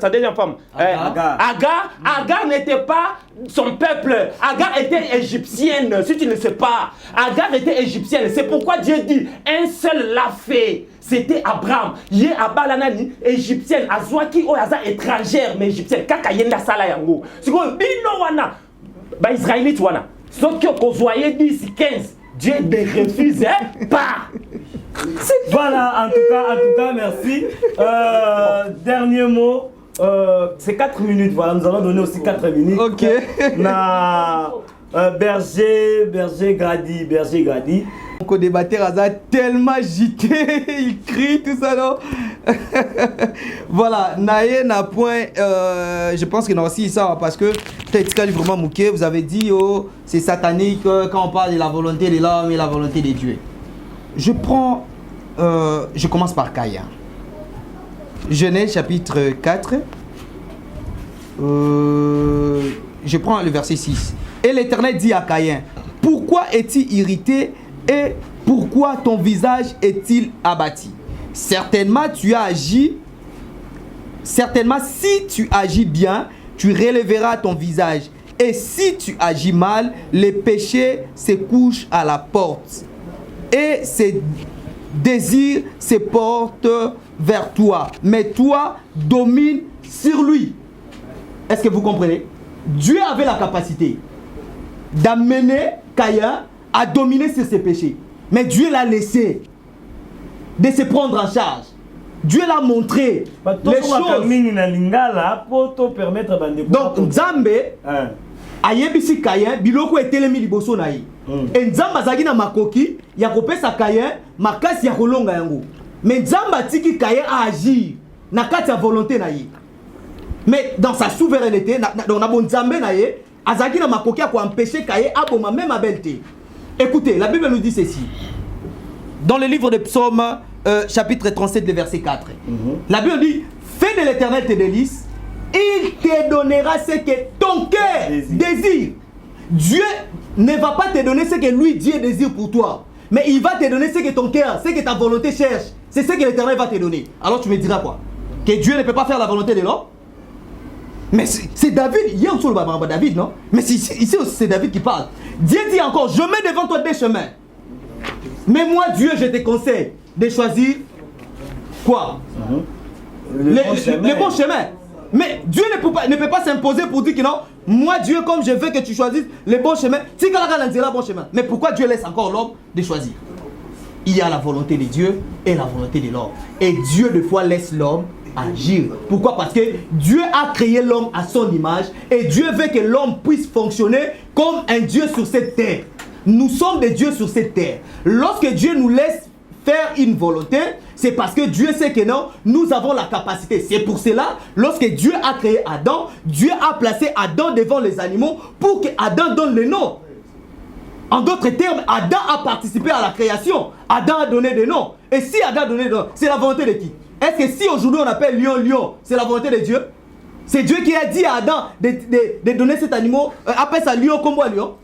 Sa deuxième femme. Agar n'était pas son peuple. Agar était égyptienne, si tu ne sais pas. Agar était égyptienne. C'est pourquoi Dieu dit, un seul l'a fait. C'était Abraham. Yé abalanani égyptienne. Azwaki oyaza étrangère mais égyptienne. Kaka yenda sala yango. Siko bino wana. Ba israélite wana. Sauf que vous voyez 10, 15, Dieu ne refuse pas. Voilà, en tout cas, merci. Dernier mot, c'est 4 minutes. Voilà, nous allons donner aussi 4 minutes. Ok. Berger Grady. Le débatteur a tellement gité, il crie, tout ça, non? Voilà, naye na point, je pense que non aussi ça parce que Tetikali vraiment mouké, vous avez dit oh c'est satanique quand on parle de la volonté de l'homme et la volonté de Dieu. Je commence par Caïn. Genèse chapitre 4. Je prends le verset 6. Et l'Éternel dit à Caïn, pourquoi es-tu irrité et pourquoi ton visage est-il abattu? Certainement si tu agis bien, tu relèveras ton visage. Et si tu agis mal, les péchés se couchent à la porte. Et ses désirs se portent vers toi. Mais toi, domine sur lui. Est-ce que vous comprenez? Dieu avait la capacité d'amener Caïn à dominer sur ses péchés. Mais Dieu l'a laissé de se prendre en charge. Dieu l'a montré les choses. Donc, Nzambe ayebisi Caïn biloko etelemi liboso na ye. Et Nzambe azaki na makoki ya kopesa Caïn makasi ya kolonga yango. Mais Nzambe atiki Caïn a agir na kati ya volonté na ye. Mais dans sa souveraineté, dans la bonne Nzambe na ye, azaki na makoki ya ko empêcher Caïn aboma même Abel. Écoutez, la Bible nous dit ceci. Dans le livre de Psaumes, chapitre 37, verset 4. La Bible dit, fais de l'Éternel tes délices, il te donnera ce que ton cœur désire. Dieu ne va pas te donner ce que lui, Dieu désire pour toi. Mais il va te donner ce que ton cœur, ce que ta volonté cherche. C'est ce que l'Éternel va te donner. Alors tu me diras quoi? Que Dieu ne peut pas faire la volonté de l'homme? Mais c'est David, hier sur le David, non? Mais ici c'est David qui parle. Dieu dit encore, je mets devant toi des chemins. Mais moi, Dieu, je te conseille de choisir quoi? Le bon chemin. Mais Dieu ne peut pas s'imposer pour dire que non, moi, Dieu, comme je veux que tu choisisses le bon chemin, tu le bon chemin. Mais pourquoi Dieu laisse encore l'homme de choisir? Il y a la volonté de Dieu et la volonté de l'homme. Et Dieu, des fois, laisse l'homme agir. Pourquoi? Parce que Dieu a créé l'homme à son image et Dieu veut que l'homme puisse fonctionner comme un Dieu sur cette terre. Nous sommes des dieux sur cette terre. Lorsque Dieu nous laisse faire une volonté, c'est parce que Dieu sait que non, nous avons la capacité. C'est pour cela, lorsque Dieu a créé Adam, Dieu a placé Adam devant les animaux pour que Adam donne le nom. En d'autres termes, Adam a participé à la création. Adam a donné des noms. Et si Adam a donné des noms, c'est la volonté de qui? Est-ce que si aujourd'hui on appelle lion, lion, c'est la volonté de Dieu? C'est Dieu qui a dit à Adam de donner cet animal, appelle ça lion comme lion.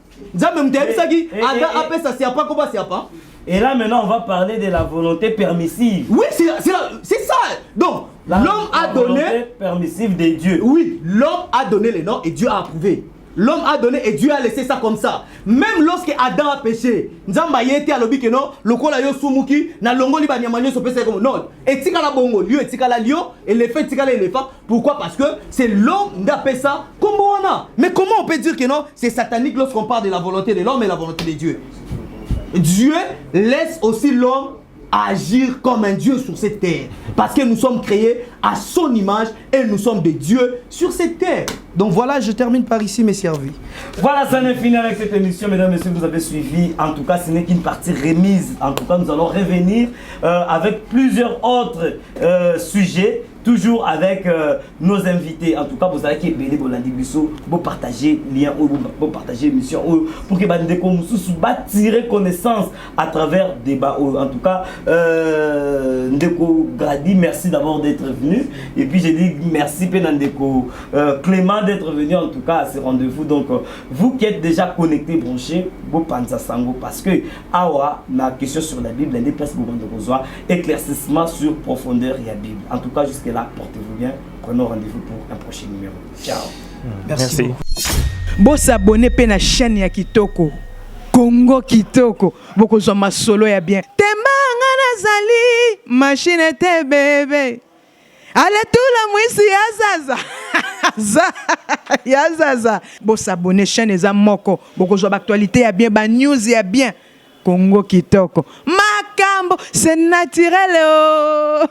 Et là maintenant on va parler de la volonté permissive. Oui, c'est ça. Donc l'homme a donné permissive de Dieu. Oui, l'homme a donné les noms et Dieu a approuvé. L'homme a donné et Dieu a laissé ça comme ça. Même lorsque Adam a péché, Nzamba yete alobi que non, lokola yo sumuki na longoli ba nyamanyo so pesa comme non. Etika la bongo, lion etika la lion, éléphant etika la éléphant. Pourquoi? Parce que c'est l'homme qui a fait ça comme on a. Mais comment on peut dire que non, c'est satanique lorsqu'on parle de la volonté de l'homme et la volonté de Dieu? Dieu laisse aussi l'homme agir comme un Dieu sur cette terre. Parce que nous sommes créés à son image et nous sommes des dieux sur cette terre. Donc voilà, je termine par ici mes servis. Voilà, ça n'est fini avec cette émission, mesdames et messieurs, vous avez suivi. En tout cas, ce n'est qu'une partie remise. En tout cas, nous allons revenir avec plusieurs autres sujets. Toujours avec nos invités. En tout cas, vous allez vous partager lien, vous partager émission pour que vous tirer connaissance à travers débat. En tout cas, Ndeko Grady, merci d'abord d'être venu. Et puis j'ai dit merci Ndeko Clément d'être venu en tout cas à ce rendez-vous. Donc vous qui êtes déjà connectés, branchés, vous pensez à Sango parce que awa ma question sur la Bible, les places de besoin éclaircissement sur profondeur et la Bible. En tout cas jusqu'à là, portez-vous bien. Prenons rendez-vous pour un prochain numéro. Ciao. Merci. Bon s'abonner à la chaîne ya Kitoko. Congo Kitoko. Boko zoma solo ya bien. Temba ngana zali. Machine te bébé. Allez tout la mwisi ya zaza. Ya zaza. Bon s'abonner chaîne za moko. Boko zoma actualité ya bien. Ba news ya bien. Congo Kitoko. Makambo, c'est naturel. Oh.